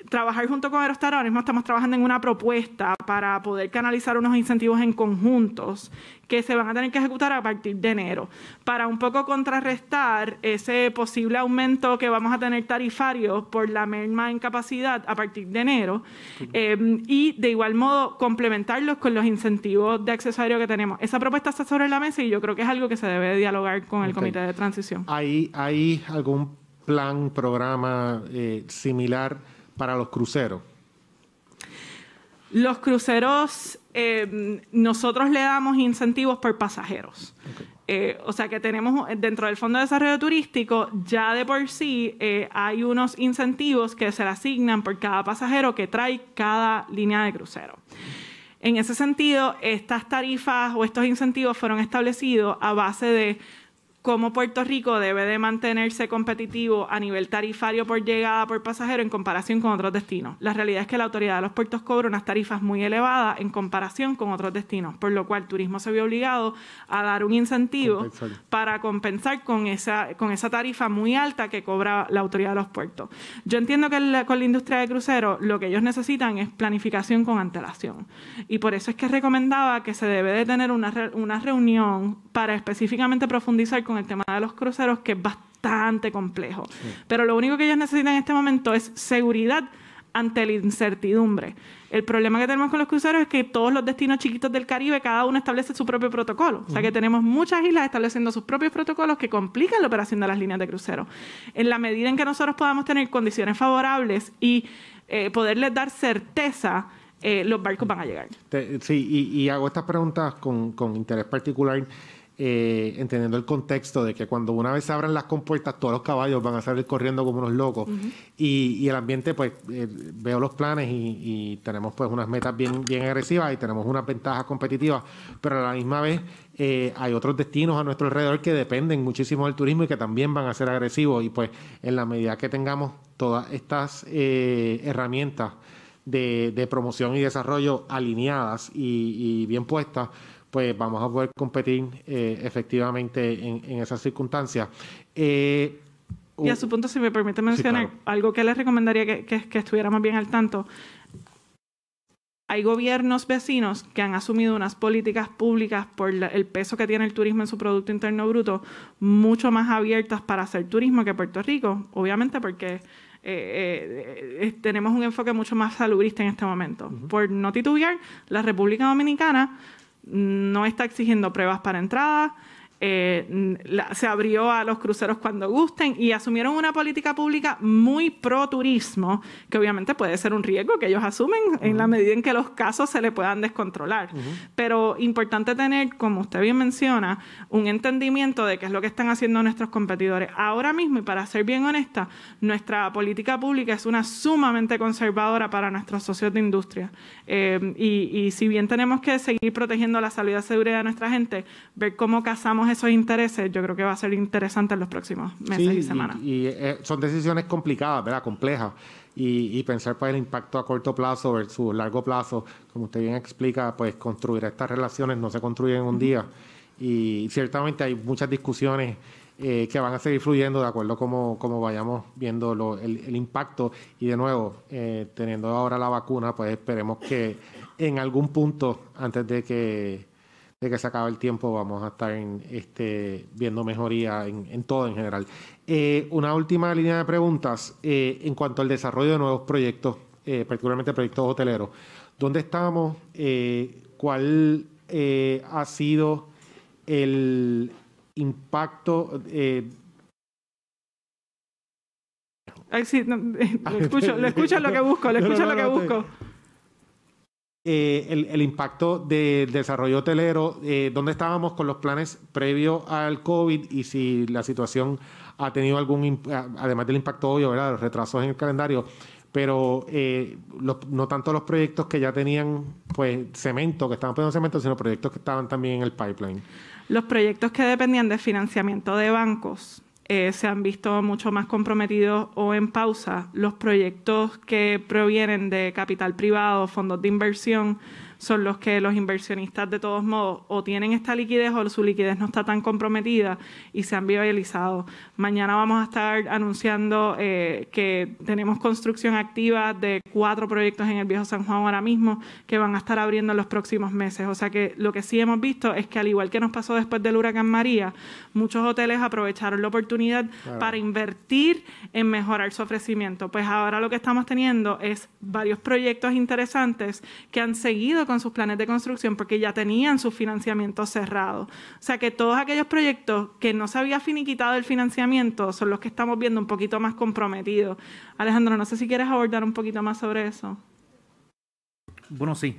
trabajar junto con Aerostar. Ahora mismo estamos trabajando en una propuesta para poder canalizar unos incentivos en conjuntos que se van a tener que ejecutar a partir de enero para un poco contrarrestar ese posible aumento que vamos a tener tarifario por la merma en capacidad a partir de enero y de igual modo complementarlos con los incentivos de acceso aéreo que tenemos. Esa propuesta está sobre la mesa y yo creo que es algo que se debe de dialogar con el Comité de Transición. ¿Hay algún plan, programa similar para los cruceros? Los cruceros, nosotros le damos incentivos por pasajeros. O sea que tenemos dentro del Fondo de Desarrollo Turístico, ya de por sí hay unos incentivos que se le asignan por cada pasajero que trae cada línea de crucero. En ese sentido, estas tarifas o estos incentivos fueron establecidos a base de cómo Puerto Rico debe de mantenerse competitivo a nivel tarifario por llegada por pasajero en comparación con otros destinos. La realidad es que la Autoridad de los Puertos cobra unas tarifas muy elevadas en comparación con otros destinos, por lo cual Turismo se vio obligado a dar un incentivo para compensar con esa tarifa muy alta que cobra la Autoridad de los Puertos. Yo entiendo que con la industria de cruceros lo que ellos necesitan es planificación con antelación y por eso es que recomendaba que se debe de tener una reunión para específicamente profundizar con el tema de los cruceros, que es bastante complejo. Sí. Pero lo único que ellos necesitan en este momento es seguridad ante la incertidumbre. El problema que tenemos con los cruceros es que todos los destinos chiquitos del Caribe, cada uno establece su propio protocolo. O sea que tenemos muchas islas estableciendo sus propios protocolos que complican la operación de las líneas de crucero. En la medida en que nosotros podamos tener condiciones favorables y poderles dar certeza, los barcos van a llegar. Sí, y hago estas preguntas con interés particular. entendiendo el contexto de que cuando una vez se abran las compuertas, todos los caballos van a salir corriendo como unos locos. Y el ambiente, pues, veo los planes y tenemos pues unas metas bien agresivas y tenemos unas ventajas competitivas, pero a la misma vez hay otros destinos a nuestro alrededor que dependen muchísimo del turismo y que también van a ser agresivos. Y pues, en la medida que tengamos todas estas herramientas de promoción y desarrollo alineadas y bien puestas, pues vamos a poder competir efectivamente en esas circunstancias. Y a su punto, si me permite mencionar, sí, claro, algo que les recomendaría que estuviéramos bien al tanto. Hay gobiernos vecinos que han asumido unas políticas públicas por el peso que tiene el turismo en su Producto Interno Bruto mucho más abiertas para hacer turismo que Puerto Rico, obviamente porque tenemos un enfoque mucho más salubrista en este momento. Por no titubear, la República Dominicana no está exigiendo pruebas para entrada, se abrió a los cruceros cuando gusten y asumieron una política pública muy pro turismo, que obviamente puede ser un riesgo que ellos asumen en la medida en que los casos se le puedan descontrolar. Pero importante tener, como usted bien menciona, un entendimiento de qué es lo que están haciendo nuestros competidores. Ahora mismo, y para ser bien honesta, nuestra política pública es una sumamente conservadora para nuestros socios de industria. Y si bien tenemos que seguir protegiendo la salud y la seguridad de nuestra gente, ver cómo cazamos esos intereses, yo creo que va a ser interesante en los próximos meses y semanas. Y son decisiones complicadas, ¿verdad? Complejas. Y pensar pues el impacto a corto plazo versus largo plazo, como usted bien explica, pues construir estas relaciones no se construyen en un día. Y ciertamente hay muchas discusiones que van a seguir fluyendo de acuerdo a cómo vayamos viendo el impacto. Y de nuevo, teniendo ahora la vacuna, pues esperemos que en algún punto, antes de que se acabe el tiempo, vamos a estar viendo mejoría en todo en general. Una última línea de preguntas en cuanto al desarrollo de nuevos proyectos, particularmente proyectos hoteleros. ¿Dónde estamos? ¿Cuál ha sido el impacto? Ay, sí, no, lo escucho lo que busco. El impacto del desarrollo hotelero, ¿dónde estábamos con los planes previos al COVID y si la situación ha tenido además del impacto obvio, ¿verdad?, los retrasos en el calendario, pero no tanto los proyectos que ya tenían pues cemento, que estaban poniendo cemento, sino proyectos que estaban también en el pipeline? Los proyectos que dependían de financiamiento de bancos se han visto mucho más comprometidos o en pausa. Los proyectos que provienen de capital privado, fondos de inversión, son los que los inversionistas de todos modos o tienen esta liquidez o su liquidez no está tan comprometida y se han viabilizado. Mañana vamos a estar anunciando que tenemos construcción activa de 4 proyectos en el Viejo San Juan ahora mismo que van a estar abriendo en los próximos meses. O sea que lo que sí hemos visto es que al igual que nos pasó después del huracán María, muchos hoteles aprovecharon la oportunidad para invertir en mejorar su ofrecimiento. Pues ahora lo que estamos teniendo es varios proyectos interesantes que han seguido con sus planes de construcción porque ya tenían su financiamiento cerrado. O sea que todos aquellos proyectos que no se había finiquitado el financiamiento son los que estamos viendo un poquito más comprometidos. Alejandro, no sé si quieres abordar un poquito más sobre eso. Bueno, sí.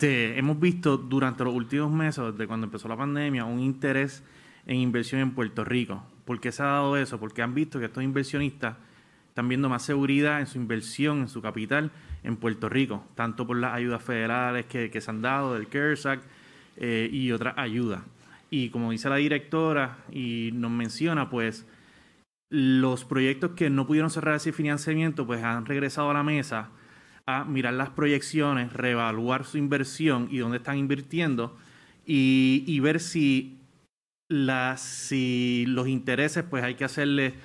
Hemos visto durante los últimos meses, desde cuando empezó la pandemia, un interés en inversión en Puerto Rico. ¿Por qué se ha dado eso? Porque han visto que estos inversionistas están viendo más seguridad en su inversión, en su capital, en Puerto Rico, tanto por las ayudas federales que se han dado, del CARES Act y otras ayudas. Y como dice la directora y nos menciona, pues los proyectos que no pudieron cerrar ese financiamiento, pues han regresado a la mesa a mirar las proyecciones, reevaluar su inversión y dónde están invirtiendo y ver si los intereses, pues hay que hacerle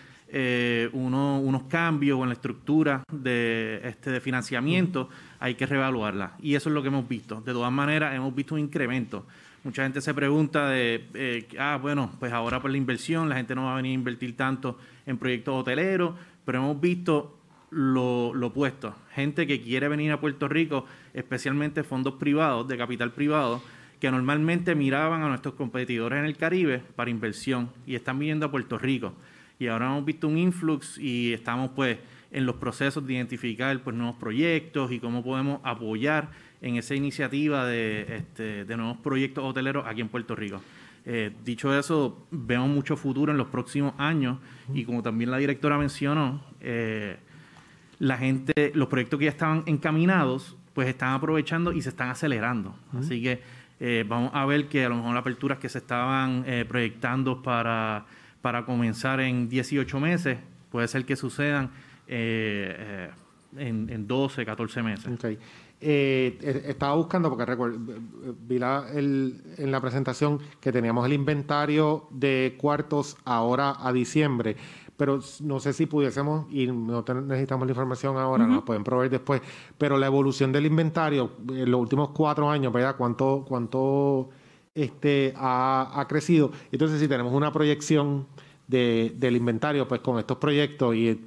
unos cambios en la estructura de financiamiento, hay que reevaluarla. Y eso es lo que hemos visto. De todas maneras, hemos visto un incremento. Mucha gente se pregunta bueno, pues ahora por la inversión, la gente no va a venir a invertir tanto en proyectos hoteleros, pero hemos visto lo opuesto. Gente que quiere venir a Puerto Rico, especialmente fondos privados, de capital privado, que normalmente miraban a nuestros competidores en el Caribe para inversión y están viniendo a Puerto Rico. Y ahora hemos visto un influx y estamos pues en los procesos de identificar pues nuevos proyectos y cómo podemos apoyar en esa iniciativa de nuevos proyectos hoteleros aquí en Puerto Rico. Dicho eso, vemos mucho futuro en los próximos años y como también la directora mencionó, los proyectos que ya estaban encaminados, pues están aprovechando y se están acelerando. Así que vamos a ver que a lo mejor las aperturas que se estaban proyectando para comenzar en 18 meses, puede ser que sucedan en 12, 14 meses. Okay. Estaba buscando, porque vi en la presentación que teníamos el inventario de cuartos ahora a diciembre, pero no sé si pudiésemos, y no necesitamos la información ahora, nos pueden proveer después, pero la evolución del inventario en los últimos 4 años, ¿verdad? ¿Cuánto ha crecido? Entonces, si tenemos una proyección del inventario, pues con estos proyectos, y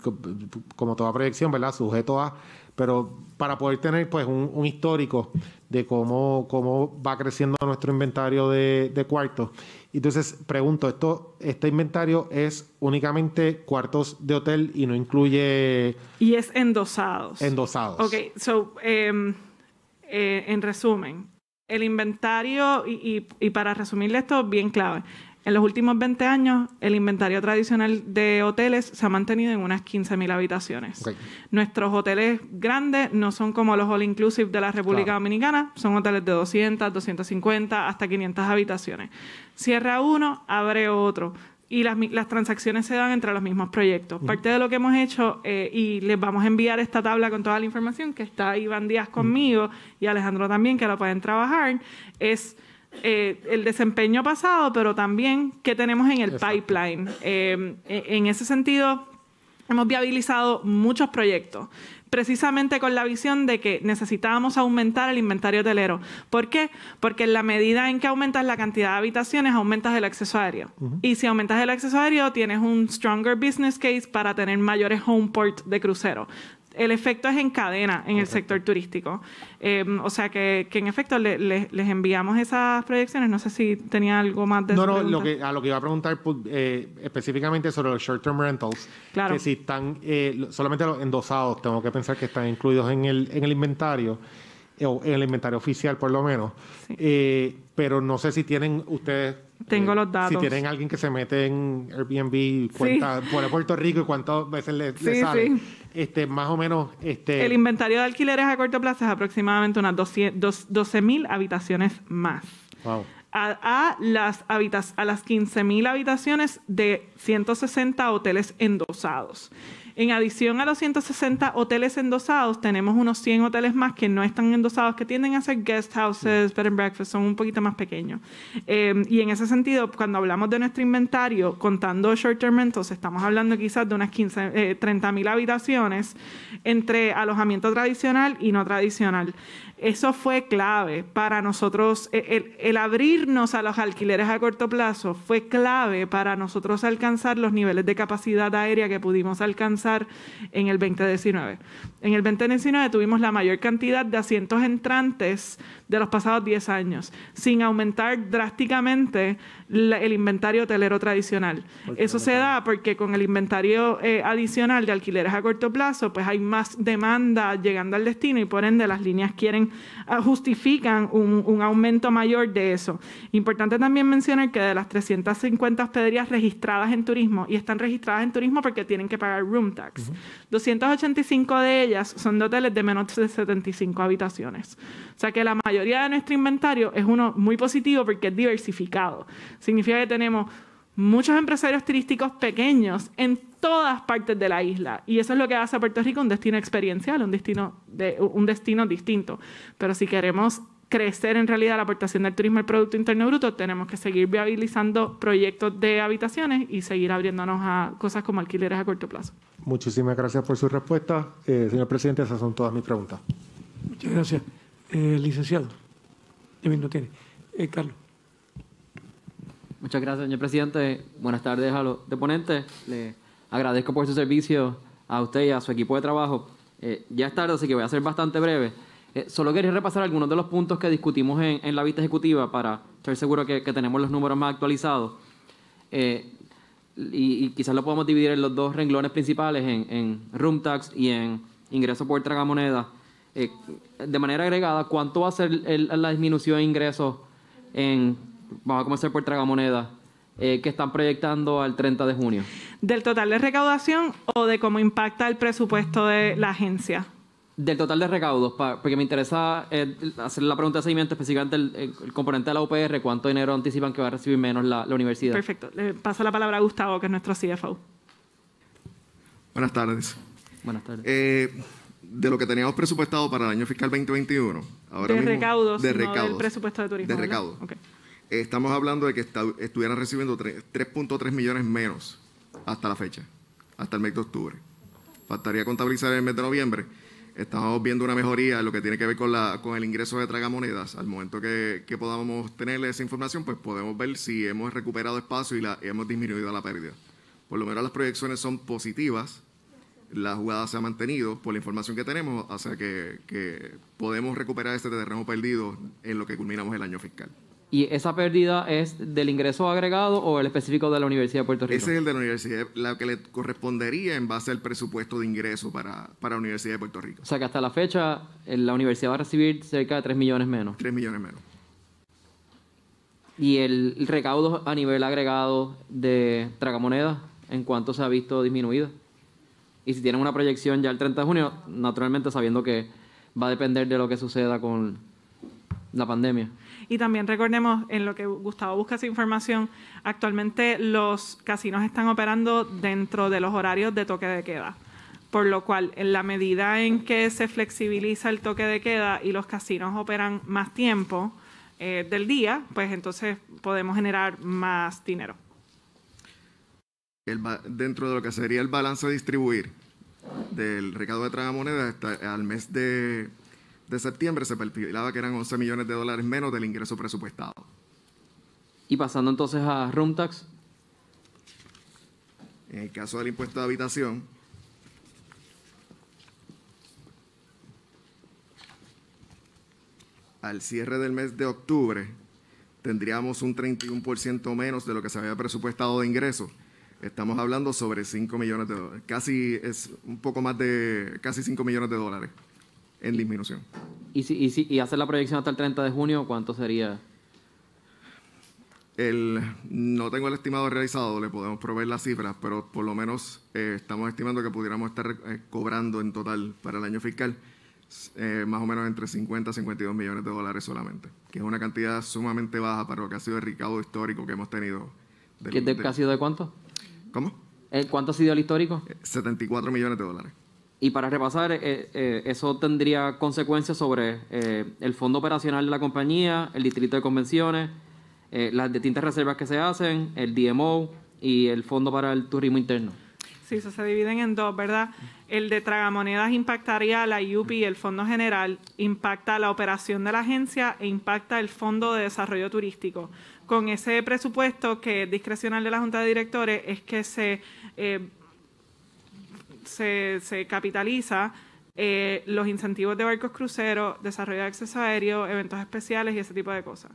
como toda proyección, ¿verdad? Sujeto a... Pero para poder tener pues un histórico de cómo va creciendo nuestro inventario de cuartos. Entonces, pregunto, ¿este inventario es únicamente cuartos de hotel y no incluye...? Y es endosados. Endosados. Ok, so, en resumen, el inventario, y para resumirle esto bien clave, en los últimos 20 años, el inventario tradicional de hoteles se ha mantenido en unas 15,000 habitaciones. Okay. Nuestros hoteles grandes no son como los All Inclusive de la República Dominicana, son hoteles de 200, 250, hasta 500 habitaciones. Cierra uno, abre otro. Y las transacciones se dan entre los mismos proyectos. Parte de lo que hemos hecho, y les vamos a enviar esta tabla con toda la información, que está Iván Díaz conmigo y Alejandro también, que la pueden trabajar, es... el desempeño pasado, pero también qué tenemos en el pipeline. En ese sentido, hemos viabilizado muchos proyectos, precisamente con la visión de que necesitábamos aumentar el inventario hotelero. ¿Por qué? Porque en la medida en que aumentas la cantidad de habitaciones, aumentas el acceso aéreo. Y si aumentas el acceso aéreo, tienes un stronger business case para tener mayores homeport de crucero. El efecto es en cadena en el sector turístico. O sea que en efecto les enviamos esas proyecciones. No sé si tenía algo más de eso. No, lo que iba a preguntar específicamente sobre los short-term rentals. Claro. Que si están solamente los endosados, tengo que pensar que están incluidos en el inventario, o en el inventario oficial por lo menos. Sí. Pero no sé si tienen ustedes... Tengo los datos. Si tienen alguien que se mete en Airbnb, cuenta por Puerto Rico y cuántas veces le sale. Sí. Más o menos... El inventario de alquileres a corto plazo es aproximadamente unas 12,000 habitaciones más. Wow. A las 15,000 habitaciones de 160 hoteles endosados. En adición a los 160 hoteles endosados, tenemos unos 100 hoteles más que no están endosados, que tienden a ser guest houses, bed and breakfast, son un poquito más pequeños. Y en ese sentido, cuando hablamos de nuestro inventario, contando short-term rentals, estamos hablando quizás de unas 30,000 habitaciones entre alojamiento tradicional y no tradicional. Eso fue clave para nosotros. El abrirnos a los alquileres a corto plazo fue clave para nosotros alcanzar los niveles de capacidad aérea que pudimos alcanzar en el 2019. En el 2019 tuvimos la mayor cantidad de asientos entrantes de los pasados 10 años, sin aumentar drásticamente el inventario hotelero tradicional. Eso se da porque con el inventario adicional de alquileres a corto plazo, pues hay más demanda llegando al destino y por ende las líneas justifican un aumento mayor de eso. Importante también mencionar que de las 350 hospederías registradas en turismo, y están registradas en turismo porque tienen que pagar room tax, 285 de ellas son de hoteles de menos de 75 habitaciones. O sea que la mayoría de nuestro inventario es uno muy positivo porque es diversificado. Significa que tenemos muchos empresarios turísticos pequeños en todas partes de la isla. Y eso es lo que hace a Puerto Rico un destino experiencial, un destino distinto. Pero si queremos crecer en realidad la aportación del turismo al Producto Interno Bruto, tenemos que seguir viabilizando proyectos de habitaciones y seguir abriéndonos a cosas como alquileres a corto plazo. Muchísimas gracias por su respuesta. Señor Presidente, esas son todas mis preguntas. Muchas gracias. Licenciado. No tiene. Carlos. Muchas gracias, señor presidente. Buenas tardes a los deponentes. Le agradezco por su servicio a usted y a su equipo de trabajo. Ya es tarde, así que voy a ser bastante breve. Solo quería repasar algunos de los puntos que discutimos en la vista ejecutiva para estar seguro que tenemos los números más actualizados. Y quizás lo podemos dividir en los dos renglones principales, en room tax y en ingreso por tragamoneda. De manera agregada, ¿cuánto va a ser la disminución de ingresos en vamos a comenzar por Tragamonedas, que están proyectando al 30 de junio. ¿Del total de recaudación o de cómo impacta el presupuesto de la agencia? Del total de recaudos, porque me interesa hacer la pregunta de seguimiento específicamente el componente de la UPR, ¿cuánto dinero anticipan que va a recibir menos la universidad? Perfecto. Le paso la palabra a Gustavo, que es nuestro CFO. Buenas tardes. Buenas tardes. De lo que teníamos presupuestado para el año fiscal 2021, ahora De mismo, recaudos, de no recaudos, del presupuesto de turismo. de ¿verdad? recaudos. Ok. Estamos hablando de que estuvieran recibiendo 3.3 millones menos hasta la fecha, hasta el mes de octubre. Faltaría contabilizar el mes de noviembre. Estamos viendo una mejoría en lo que tiene que ver con el ingreso de tragamonedas. Al momento que podamos tener esa información, pues podemos ver si hemos recuperado espacio y hemos disminuido la pérdida. Por lo menos las proyecciones son positivas. La jugada se ha mantenido por la información que tenemos, o sea que podemos recuperar ese terreno perdido en lo que culminamos el año fiscal. ¿Y esa pérdida es del ingreso agregado o el específico de la Universidad de Puerto Rico? Ese es el de la universidad, la que le correspondería en base al presupuesto de ingreso para la Universidad de Puerto Rico. O sea que hasta la fecha la universidad va a recibir cerca de 3 millones menos. 3 millones menos. ¿Y el recaudo a nivel agregado de Tragamonedas, en cuánto se ha visto disminuido? Y si tienen una proyección ya el 30 de junio, naturalmente sabiendo que va a depender de lo que suceda con la pandemia. Y también recordemos, en lo que Gustavo busca esa información, actualmente los casinos están operando dentro de los horarios de toque de queda. Por lo cual, en la medida en que se flexibiliza el toque de queda y los casinos operan más tiempo del día, pues entonces podemos generar más dinero. Dentro de lo que sería el balance a distribuir del recaudo de tragamonedas, al mes de septiembre se perfilaba que eran 11 millones de dólares menos del ingreso presupuestado. Y pasando entonces a Room Tax. En el caso del impuesto de habitación, al cierre del mes de octubre tendríamos un 31% menos de lo que se había presupuestado de ingresos. Estamos hablando sobre 5 millones de dólares. Casi es un poco más de casi 5 millones de dólares en disminución. Y hacer la proyección hasta el 30 de junio, ¿cuánto sería? No tengo el estimado realizado, le podemos proveer las cifras, pero por lo menos estamos estimando que pudiéramos estar cobrando en total para el año fiscal más o menos entre 50 y 52 millones de dólares solamente, que es una cantidad sumamente baja para lo que ha sido el recaudo histórico que hemos tenido. ¿Ha sido de cuánto? ¿Cómo? ¿Cuánto ha sido el histórico? 74 millones de dólares. Y para repasar, eso tendría consecuencias sobre el fondo operacional de la compañía, el distrito de convenciones, las distintas reservas que se hacen, el DMO y el fondo para el turismo interno. Sí, eso se dividen en dos, ¿verdad? El de tragamonedas impactaría a la IUP y el Fondo General, impacta la operación de la agencia e impacta el Fondo de Desarrollo Turístico. Con ese presupuesto que es discrecional de la Junta de Directores es que se capitaliza los incentivos de barcos cruceros, desarrollo de acceso aéreo, eventos especiales y ese tipo de cosas.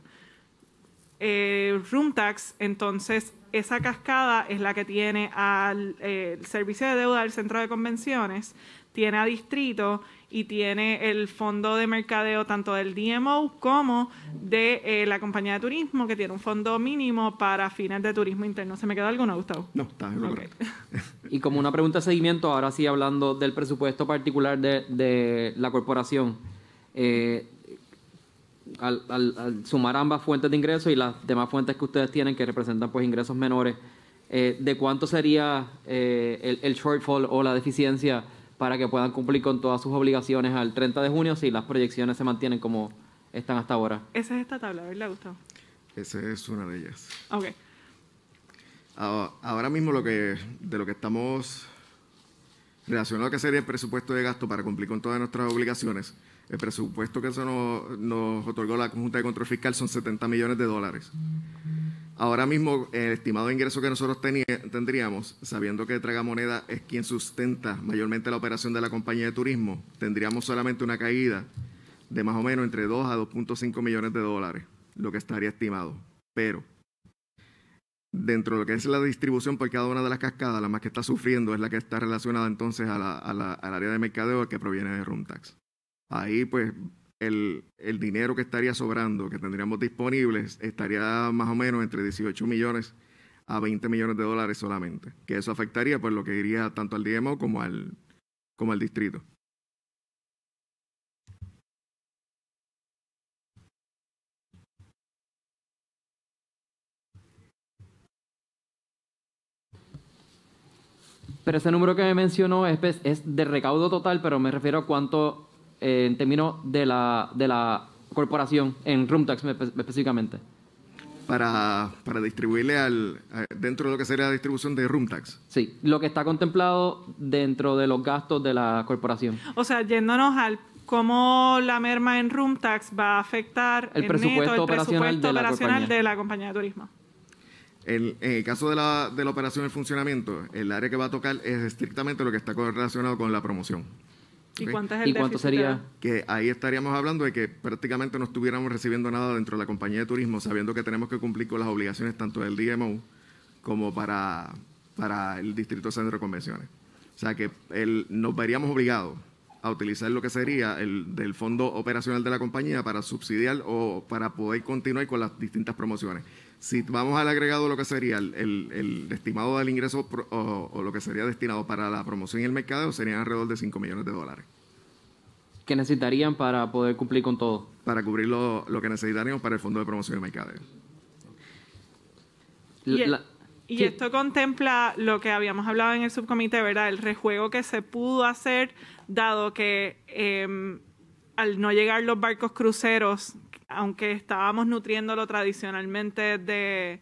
Room Tax, entonces, esa cascada es la que tiene al servicio de deuda del centro de convenciones, tiene a distrito y tiene el fondo de mercadeo tanto del DMO como de la compañía de turismo, que tiene un fondo mínimo para fines de turismo interno. ¿Se me quedó alguno, Gustavo? No, está bien. Okay. Y como una pregunta de seguimiento, ahora sí hablando del presupuesto particular de la corporación, al sumar ambas fuentes de ingresos y las demás fuentes que ustedes tienen que representan pues ingresos menores, ¿de cuánto sería el shortfall o la deficiencia para que puedan cumplir con todas sus obligaciones al 30 de junio si las proyecciones se mantienen como están hasta ahora? Esa es esta tabla, ¿verdad, Gustavo? Esa es una de ellas. Ok. Ahora mismo de lo que estamos relacionado a que sería el presupuesto de gasto para cumplir con todas nuestras obligaciones, el presupuesto que se nos otorgó la Junta de Control Fiscal son 70 millones de dólares. Ahora mismo, el estimado de ingreso que nosotros tendríamos, sabiendo que Tragamoneda es quien sustenta mayormente la operación de la compañía de turismo, tendríamos solamente una caída de más o menos entre 2 a 2.5 millones de dólares, lo que estaría estimado. Pero, dentro de lo que es la distribución por cada una de las cascadas, la más que está sufriendo es la que está relacionada entonces al área de mercadeo que proviene de Room Tax. Ahí, pues, el dinero que estaría sobrando, que tendríamos disponibles, estaría más o menos entre 18 millones a 20 millones de dólares solamente. Que eso afectaría pues lo que iría tanto al DMO como al distrito. Pero ese número que me mencionó es de recaudo total, pero me refiero a cuánto en términos de la corporación, en room tax específicamente. Para distribuirle dentro de lo que sería la distribución de room tax. Sí, lo que está contemplado dentro de los gastos de la corporación. O sea, yéndonos al cómo la merma en room tax va a afectar el presupuesto operacional de la compañía de turismo. En el caso de la operación y el funcionamiento, el área que va a tocar es estrictamente lo que está relacionado con la promoción. ¿Y ¿Okay? cuánto es el ¿Y cuánto déficit? sería? Que ahí estaríamos hablando de que prácticamente no estuviéramos recibiendo nada dentro de la compañía de turismo, sabiendo que tenemos que cumplir con las obligaciones tanto del DMO como para el Distrito Centro de Convenciones. O sea que nos veríamos obligados a utilizar lo que sería del fondo operacional de la compañía para subsidiar o para poder continuar con las distintas promociones. Si vamos al agregado lo que sería el estimado del ingreso o lo que sería destinado para la promoción y el mercadeo, serían alrededor de 5 millones de dólares. ¿Qué necesitarían para poder cumplir con todo? Para cubrir lo que necesitaríamos para el fondo de promoción y mercadeo. Y sí. esto contempla lo que habíamos hablado en el subcomité, ¿verdad? El rejuego que se pudo hacer, dado que al no llegar los barcos cruceros, aunque estábamos nutriéndolo tradicionalmente de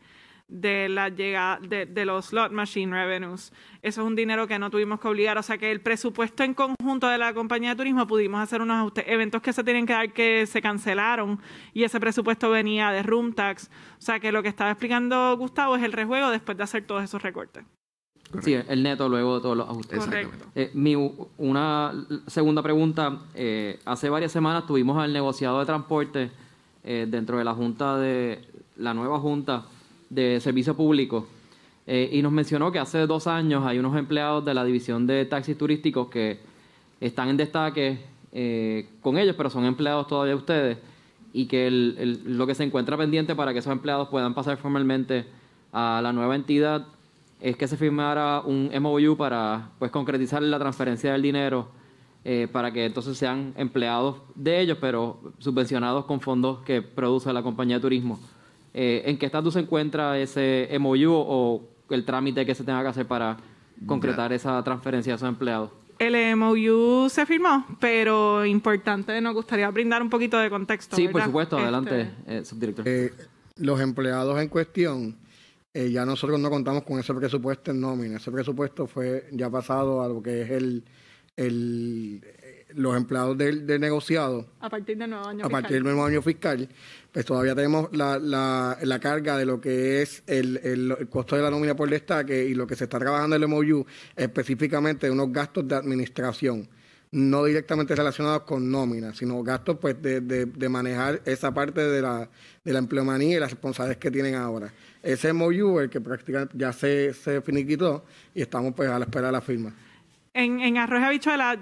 la llegada de los slot machine revenues, eso es un dinero que no tuvimos que obligar. O sea que el presupuesto en conjunto de la compañía de turismo pudimos hacer unos ajustes, eventos que se tienen que dar que se cancelaron y ese presupuesto venía de room tax. O sea que lo que estaba explicando Gustavo es el rejuego después de hacer todos esos recortes. Correcto. Sí, el neto luego de todos los ajustes. Correcto. Una segunda pregunta. Hace varias semanas tuvimos al negociado de transporte dentro de la nueva Junta de Servicio Público y nos mencionó que hace 2 años hay unos empleados de la División de Taxis Turísticos que están en destaque con ellos, pero son empleados todavía ustedes, y que lo que se encuentra pendiente para que esos empleados puedan pasar formalmente a la nueva entidad es que se firmara un MOU para pues concretizar la transferencia del dinero para que entonces sean empleados de ellos, pero subvencionados con fondos que produce la compañía de turismo. ¿En qué estatus se encuentra ese MOU o el trámite que se tenga que hacer para concretar esa transferencia a esos empleados? El MOU se firmó, pero importante, nos gustaría brindar un poquito de contexto. Sí, ¿verdad? por supuesto. Adelante, subdirector. Los empleados en cuestión, ya nosotros no contamos con ese presupuesto en nómina. Ese presupuesto fue ya pasado a lo que es los empleados del negociado. A partir del nuevo año A fiscal. partir del nuevo año fiscal, pues todavía tenemos la carga de lo que es el costo de la nómina por destaque y lo que se está trabajando en el MOU, específicamente de unos gastos de administración, no directamente relacionados con nómina, sino gastos pues de manejar esa parte de la empleomanía y las responsabilidades que tienen ahora. Ese MOU, el que prácticamente ya se finiquitó y estamos pues a la espera de la firma. En Arroz y Habichuela,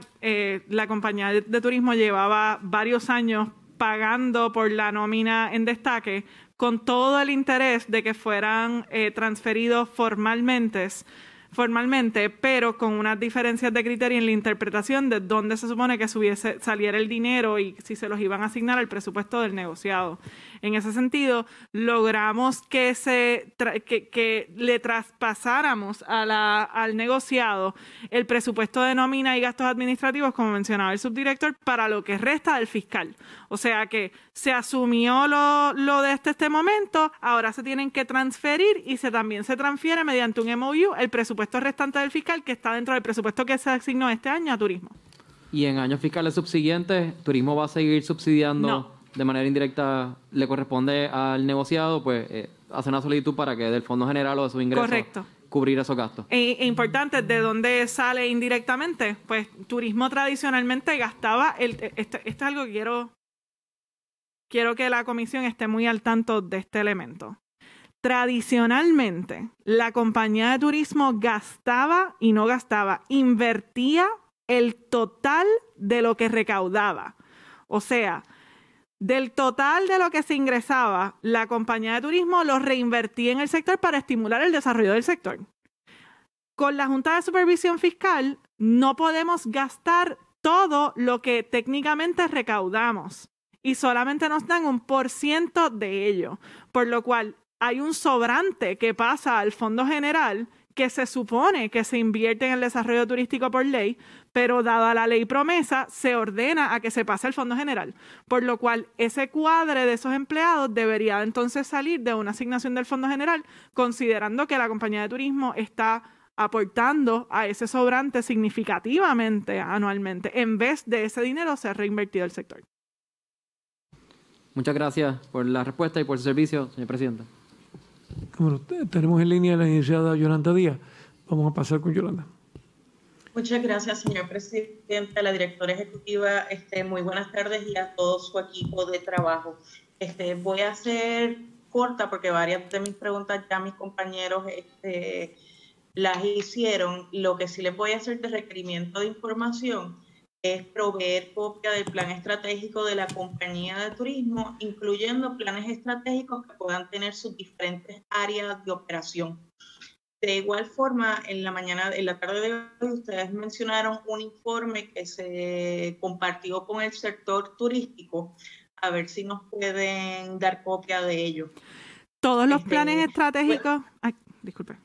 la compañía de turismo llevaba varios años pagando por la nómina en destaque con todo el interés de que fueran transferidos formalmente, pero con unas diferencias de criterio en la interpretación de dónde se supone que saliera el dinero y si se los iban a asignar al presupuesto del negociado. En ese sentido, logramos que le traspasáramos al negociado el presupuesto de nómina y gastos administrativos, como mencionaba el subdirector, para lo que resta del fiscal. O sea que se asumió lo de este momento, ahora se tienen que transferir y también se transfiere mediante un MOU el presupuesto restante del fiscal que está dentro del presupuesto que se asignó este año a turismo. ¿Y en años fiscales subsiguientes, turismo va a seguir subsidiando? No. De manera indirecta, le corresponde al negociado pues hacer una solicitud para que del Fondo General o de sus ingresos Correcto. cubrir esos gastos. E importante, ¿de dónde sale indirectamente? Pues turismo tradicionalmente gastaba, esto es algo que quiero que la comisión esté muy al tanto de este elemento. Tradicionalmente, la compañía de turismo invertía el total de lo que recaudaba. O sea, Del total de lo que se ingresaba, la compañía de turismo lo reinvertía en el sector para estimular el desarrollo del sector. Con la Junta de Supervisión Fiscal no podemos gastar todo lo que técnicamente recaudamos y solamente nos dan 1% de ello, por lo cual hay un sobrante que pasa al Fondo General que se supone que se invierte en el desarrollo turístico por ley, pero dada la ley promesa, se ordena a que se pase al Fondo General, por lo cual ese cuadre de esos empleados debería entonces salir de una asignación del Fondo General, considerando que la compañía de turismo está aportando a ese sobrante significativamente anualmente, en vez de ese dinero ser reinvertido al sector. Muchas gracias por la respuesta y por su servicio, señor presidente. Bueno, tenemos en línea a la licenciada Yolanda Díaz. Vamos a pasar con Yolanda. Muchas gracias, señor presidente, a la directora ejecutiva. Muy buenas tardes y a todo su equipo de trabajo. Voy a ser corta porque varias de mis preguntas ya mis compañeros las hicieron. Lo que sí les voy a hacer de requerimiento de información es proveer copia del plan estratégico de la compañía de turismo, incluyendo planes estratégicos que puedan tener sus diferentes áreas de operación. De igual forma, en la tarde de hoy, ustedes mencionaron un informe que se compartió con el sector turístico. A ver si nos pueden dar copia de ello. Todos los planes estratégicos... Ay, disculpe.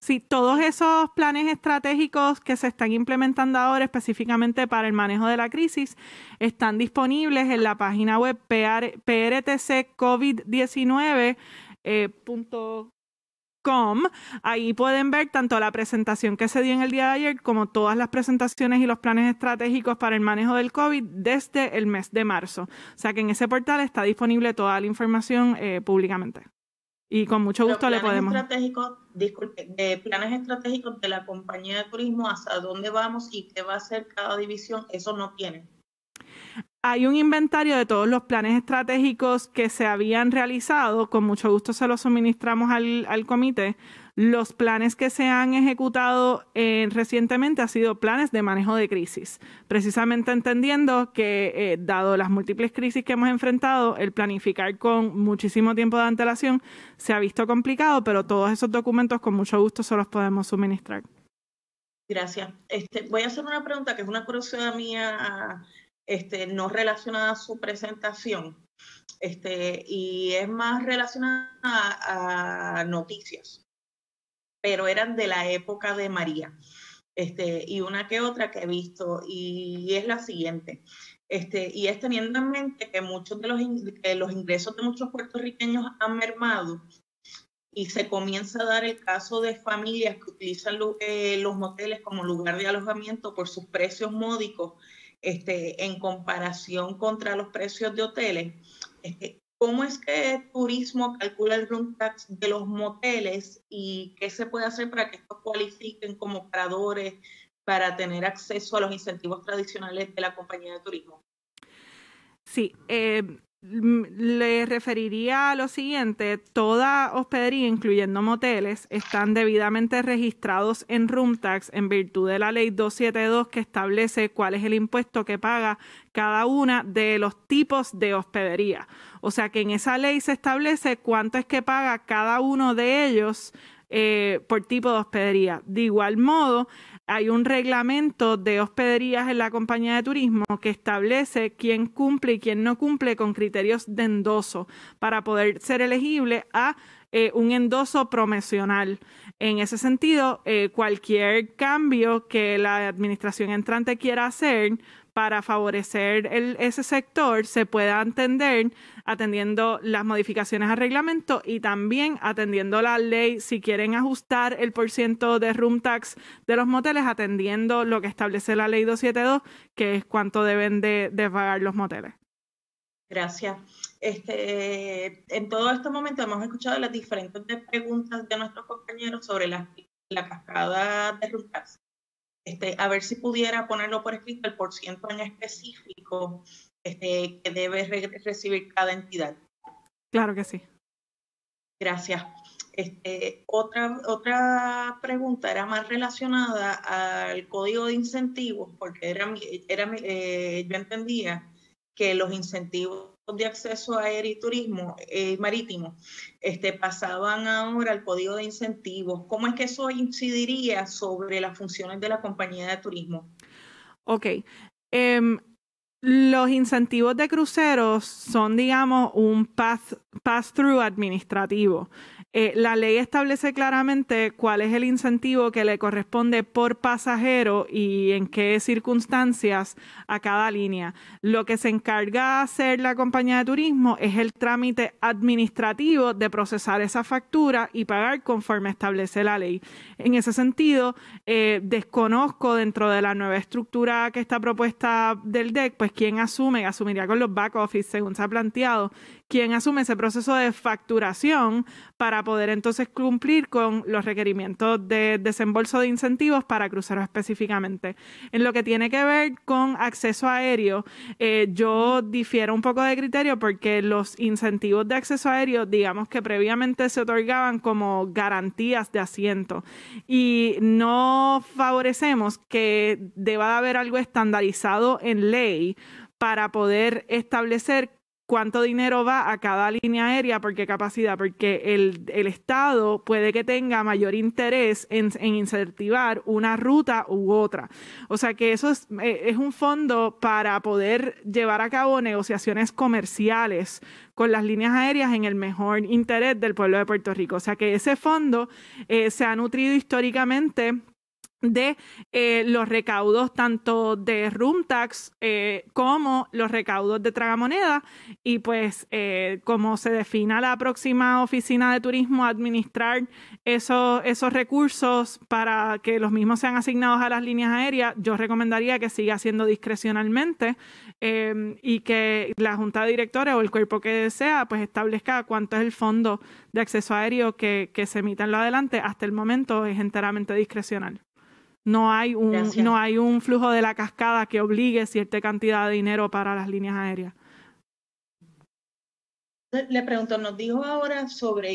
Sí, todos esos planes estratégicos que se están implementando ahora específicamente para el manejo de la crisis están disponibles en la página web prtccovid19.com. Ahí pueden ver tanto la presentación que se dio en el día de ayer como todas las presentaciones y los planes estratégicos para el manejo del COVID desde el mes de marzo. O sea que en ese portal está disponible toda la información públicamente. Y con mucho gusto le podemos... planes estratégicos de la compañía de turismo, hasta dónde vamos y qué va a hacer cada división, eso no tienen. Hay un inventario de todos los planes estratégicos que se habían realizado. Con mucho gusto se los suministramos al comité. Los planes que se han ejecutado recientemente han sido planes de manejo de crisis, precisamente entendiendo que, dado las múltiples crisis que hemos enfrentado, el planificar con muchísimo tiempo de antelación se ha visto complicado, pero todos esos documentos con mucho gusto se los podemos suministrar. Gracias. Voy a hacer una pregunta que es una curiosidad mía, no relacionada a su presentación, y es más relacionada a noticias, pero eran de la época de María, y una que otra que he visto, y es la siguiente, y es teniendo en mente que muchos de los ingresos de muchos puertorriqueños han mermado, y se comienza a dar el caso de familias que utilizan los moteles como lugar de alojamiento por sus precios módicos, en comparación contra los precios de hoteles. ¿Cómo es que turismo calcula el room tax de los moteles y qué se puede hacer para que estos cualifiquen como paradores para tener acceso a los incentivos tradicionales de la compañía de turismo? Sí, le referiría a lo siguiente: toda hospedería, incluyendo moteles, están debidamente registrados en room tax en virtud de la ley 272, que establece cuál es el impuesto que paga cada una de los tipos de hospedería. O sea que en esa ley se establece cuánto es que paga cada uno de ellos por tipo de hospedería. De igual modo, hay un reglamento de hospederías en la compañía de turismo que establece quién cumple y quién no cumple con criterios de endoso para poder ser elegible a un endoso promocional. En ese sentido, cualquier cambio que la administración entrante quiera hacer para favorecer ese sector se pueda atender atendiendo las modificaciones al reglamento y también atendiendo la ley, si quieren ajustar el % de room tax de los moteles, atendiendo lo que establece la ley 272, que es cuánto deben de pagar los moteles. Gracias. En todo este momento hemos escuchado las diferentes preguntas de nuestros compañeros sobre la cascada de room tax. A ver si pudiera ponerlo por escrito el % en específico que debe recibir cada entidad. Claro que sí. Gracias. Otra pregunta era más relacionada al código de incentivos, porque yo entendía que los incentivos de acceso aéreo y turismo marítimo pasaban ahora al código de incentivos. ¿Cómo es que eso incidiría sobre las funciones de la compañía de turismo? Ok. Los incentivos de cruceros son, digamos, un pass-through administrativo. La ley establece claramente cuál es el incentivo que le corresponde por pasajero y en qué circunstancias a cada línea. Lo que se encarga de hacer la compañía de turismo es el trámite administrativo de procesar esa factura y pagar conforme establece la ley. En ese sentido, desconozco dentro de la nueva estructura que está propuesta del DEC, pues quién asumiría con los back office según se ha planteado, quién asume ese proceso de facturación para poder entonces cumplir con los requerimientos de desembolso de incentivos para cruceros específicamente. En lo que tiene que ver con acceso aéreo, yo difiero un poco de criterio porque los incentivos de acceso aéreo, digamos que previamente se otorgaban como garantías de asiento y no favorecemos que deba de haber algo estandarizado en ley para poder establecer cuánto dinero va a cada línea aérea, por qué capacidad, porque el Estado puede que tenga mayor interés en incentivar una ruta u otra. O sea que eso es un fondo para poder llevar a cabo negociaciones comerciales con las líneas aéreas en el mejor interés del pueblo de Puerto Rico. O sea que ese fondo se ha nutrido históricamente de los recaudos tanto de room tax como los recaudos de tragamoneda y pues como se defina la próxima oficina de turismo administrar esos recursos para que los mismos sean asignados a las líneas aéreas, yo recomendaría que siga siendo discrecionalmente y que la junta de directores o el cuerpo que sea pues establezca cuánto es el fondo de acceso aéreo que se emita en lo adelante. Hasta el momento es enteramente discrecional. No hay un flujo de la cascada que obligue cierta cantidad de dinero para las líneas aéreas. Le pregunto, nos dijo ahora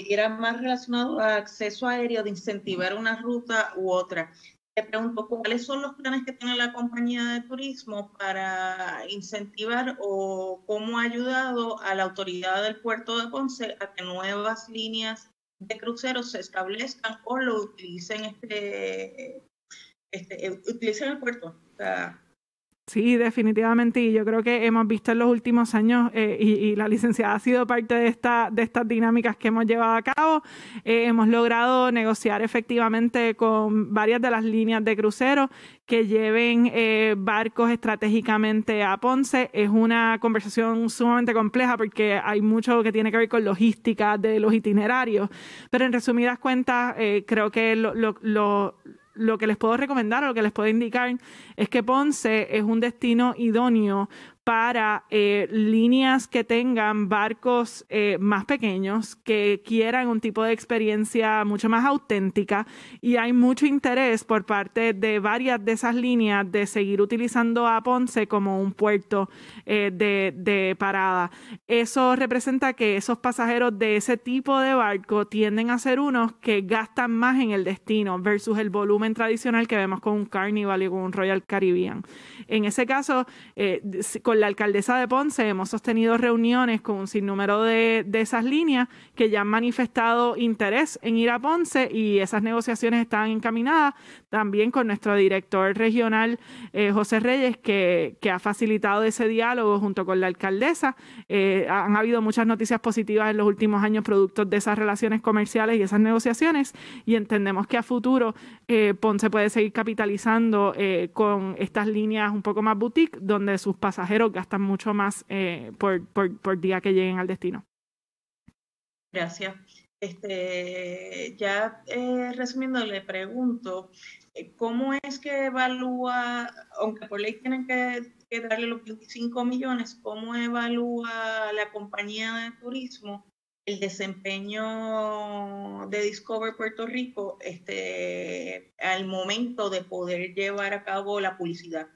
era más relacionado a acceso aéreo, de incentivar una ruta u otra. Le pregunto, ¿cuáles son los planes que tiene la compañía de turismo para incentivar o cómo ha ayudado a la autoridad del puerto de Ponce a que nuevas líneas de cruceros se establezcan o lo utilicen utilicen el puerto? O sea, sí, definitivamente, y yo creo que hemos visto en los últimos años y la licenciada ha sido parte de estas dinámicas que hemos llevado a cabo. Hemos logrado negociar efectivamente con varias de las líneas de cruceros que lleven barcos estratégicamente a Ponce. Es una conversación sumamente compleja porque hay mucho que tiene que ver con logística de los itinerarios, pero en resumidas cuentas creo que lo que les puedo recomendar o lo que les puedo indicar es que Ponce es un destino idóneo para líneas que tengan barcos más pequeños, que quieran un tipo de experiencia mucho más auténtica, y hay mucho interés por parte de varias de esas líneas de seguir utilizando a Ponce como un puerto de parada. Eso representa que esos pasajeros de ese tipo de barco tienden a ser unos que gastan más en el destino versus el volumen tradicional que vemos con un Carnival y con un Royal Caribbean. En ese caso, con la alcaldesa de Ponce hemos sostenido reuniones con un sinnúmero de esas líneas que ya han manifestado interés en ir a Ponce y esas negociaciones están encaminadas. También con nuestro director regional, José Reyes, que ha facilitado ese diálogo junto con la alcaldesa. Han habido muchas noticias positivas en los últimos años producto de esas relaciones comerciales y esas negociaciones, y entendemos que a futuro Ponce puede seguir capitalizando con estas líneas un poco más boutique, donde sus pasajeros gastan mucho más por día que lleguen al destino. Gracias. Resumiendo, le pregunto, ¿cómo es que evalúa, aunque por ley tienen que darle los 25 millones, cómo evalúa la compañía de turismo el desempeño de Discover Puerto Rico al momento de poder llevar a cabo la publicidad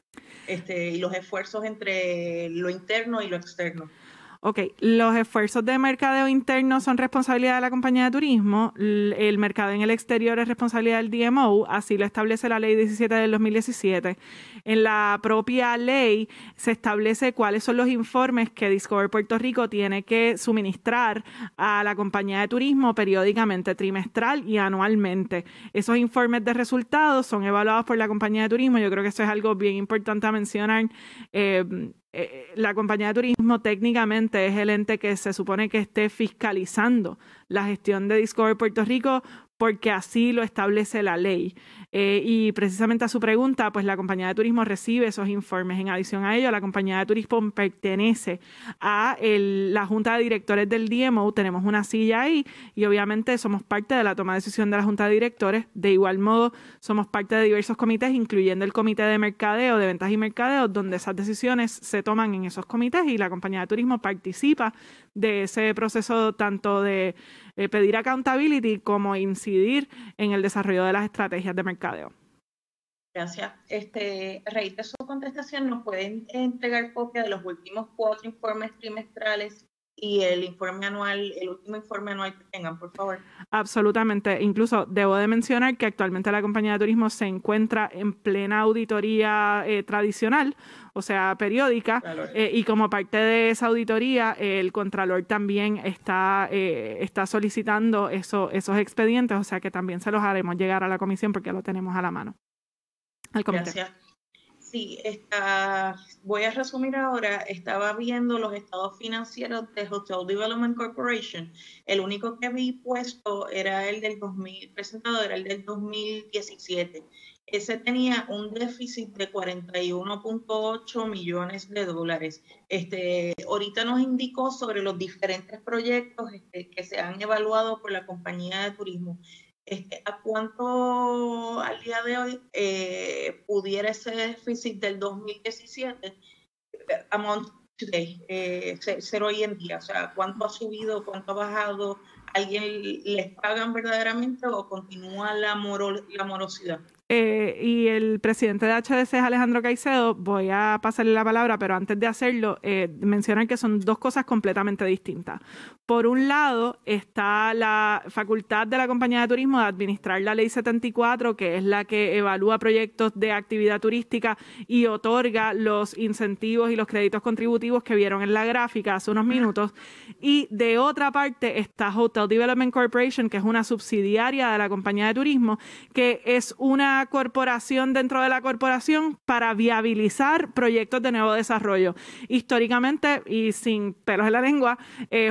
y los esfuerzos entre lo interno y lo externo? Ok, los esfuerzos de mercadeo interno son responsabilidad de la compañía de turismo, el mercado en el exterior es responsabilidad del DMO, así lo establece la Ley 17 del 2017. En la propia ley se establece cuáles son los informes que Discover Puerto Rico tiene que suministrar a la compañía de turismo periódicamente, trimestral y anualmente. Esos informes de resultados son evaluados por la compañía de turismo. Yo creo que eso es algo bien importante a mencionar. La compañía de turismo técnicamente es el ente que se supone que esté fiscalizando la gestión de Discover Puerto Rico porque así lo establece la ley. Y precisamente a su pregunta, pues la compañía de turismo recibe esos informes. En adición a ello, la compañía de turismo pertenece a la Junta de Directores del DMO. Tenemos una silla ahí y obviamente somos parte de la toma de decisión de la Junta de Directores. De igual modo, somos parte de diversos comités, incluyendo el Comité de Mercadeo, de Ventas y Mercadeo, donde esas decisiones se toman en esos comités y la compañía de turismo participa de ese proceso tanto de pedir accountability como incidir en el desarrollo de las estrategias de mercadeo. Gracias. Reite su contestación. ¿Nos pueden entregar copia de los últimos 4 informes trimestrales y el informe anual, el último informe anual que tengan, por favor? Absolutamente. Incluso debo de mencionar que actualmente la compañía de turismo se encuentra en plena auditoría tradicional, o sea, periódica, y como parte de esa auditoría, el Contralor también está solicitando esos expedientes, o sea que también se los haremos llegar a la comisión porque lo tenemos a la mano. Al comité. Gracias. Sí, voy a resumir ahora. Estaba viendo los estados financieros de Hotel Development Corporation. El único que vi puesto era el del 2017. Ese tenía un déficit de 41.8 millones de dólares. Ahorita nos indicó sobre los diferentes proyectos que se han evaluado por la compañía de turismo. ¿A cuánto al día de hoy pudiera ese déficit del 2017 amount today, ser hoy en día? O sea, ¿cuánto ha subido, cuánto ha bajado? ¿Alguien les pagan verdaderamente o continúa la morosidad? Y el presidente de HDC es Alejandro Caicedo. Voy a pasarle la palabra, pero antes de hacerlo, mencionar que son dos cosas completamente distintas. Por un lado, está la facultad de la compañía de turismo de administrar la Ley 74, que es la que evalúa proyectos de actividad turística y otorga los incentivos y los créditos contributivos que vieron en la gráfica hace unos minutos. Y de otra parte está Hotel Development Corporation, que es una subsidiaria de la compañía de turismo, que es una corporación dentro de la corporación para viabilizar proyectos de nuevo desarrollo. Históricamente, y sin pelos en la lengua,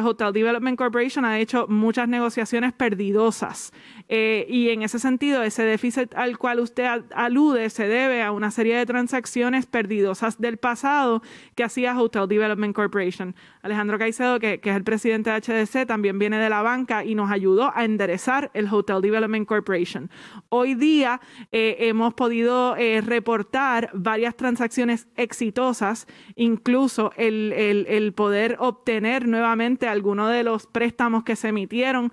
Hotel Development Corporation ha hecho muchas negociaciones perdidosas. Y en ese sentido, ese déficit al cual usted alude se debe a una serie de transacciones perdidosas del pasado que hacía Hotel Development Corporation. Alejandro Caicedo, que es el presidente de HDC, también viene de la banca y nos ayudó a enderezar el Hotel Development Corporation. Hoy día hemos podido reportar varias transacciones exitosas, incluso el poder obtener nuevamente algunos de los préstamos que se emitieron,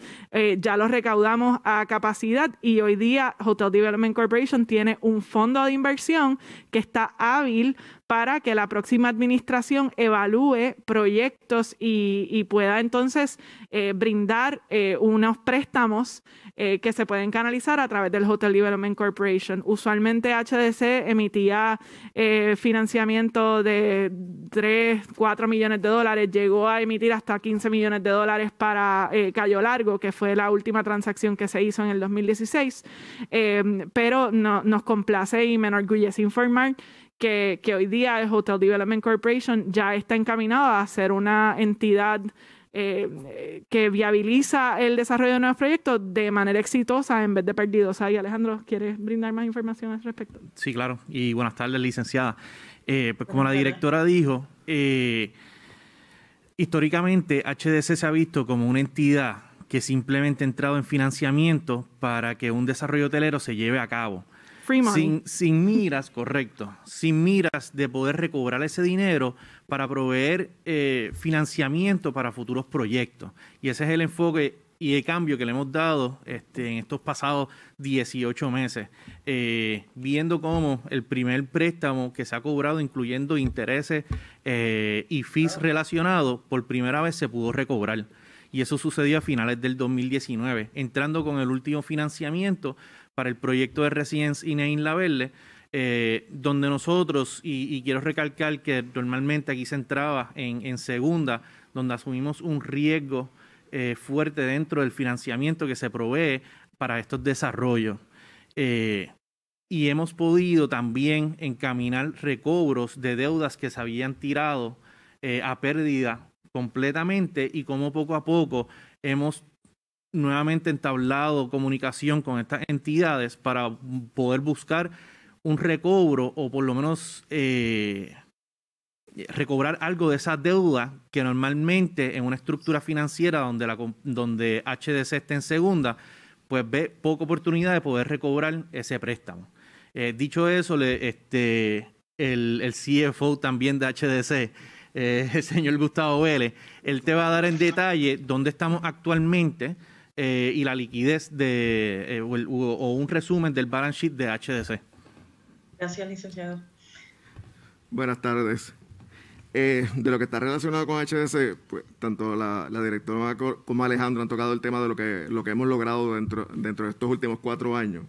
ya los recaudamos a capacidad y hoy día Hotel Development Corporation tiene un fondo de inversión que está hábil para que la próxima administración evalúe proyectos y pueda entonces brindar unos préstamos que se pueden canalizar a través del Hotel Development Corporation. Usualmente HDC emitía financiamiento de 3, 4 millones de dólares, llegó a emitir hasta 15 millones de dólares para Cayo Largo, que fue la última transacción que se hizo en el 2016, pero nos complace y me enorgullece informar que hoy día el Hotel Development Corporation ya está encaminado a ser una entidad que viabiliza el desarrollo de nuevos proyectos de manera exitosa en vez de perdidosa. Y Alejandro, ¿quieres brindar más información al respecto? Sí, claro. Y buenas tardes, licenciada. Pues como la directora dijo, históricamente HDC se ha visto como una entidad que simplemente ha entrado en financiamiento para que un desarrollo hotelero se lleve a cabo. Free money. Sin miras, correcto, sin miras de poder recobrar ese dinero para proveer financiamiento para futuros proyectos. Y ese es el enfoque y el cambio que le hemos dado en estos pasados 18 meses, viendo cómo el primer préstamo que se ha cobrado, incluyendo intereses y fees relacionados, por primera vez se pudo recobrar. Y eso sucedió a finales del 2019, entrando con el último financiamiento para el proyecto de Residence Inn en Isla Verde, donde nosotros, y quiero recalcar que normalmente aquí se entraba en segunda, donde asumimos un riesgo fuerte dentro del financiamiento que se provee para estos desarrollos. Y hemos podido también encaminar recobros de deudas que se habían tirado a pérdida completamente, y como poco a poco hemos nuevamente entablado comunicación con estas entidades para poder buscar un recobro, o por lo menos recobrar algo de esa deuda que normalmente en una estructura financiera donde HDC está en segunda, pues ve poca oportunidad de poder recobrar ese préstamo. Dicho eso, el CFO también de HDC, el señor Gustavo Vélez, él te va a dar en detalle dónde estamos actualmente y la liquidez o un resumen del balance sheet de HDC. Gracias, licenciado. Buenas tardes. De lo que está relacionado con HDC, pues tanto la directora como Alejandro han tocado el tema de lo que hemos logrado dentro de estos últimos 4 años.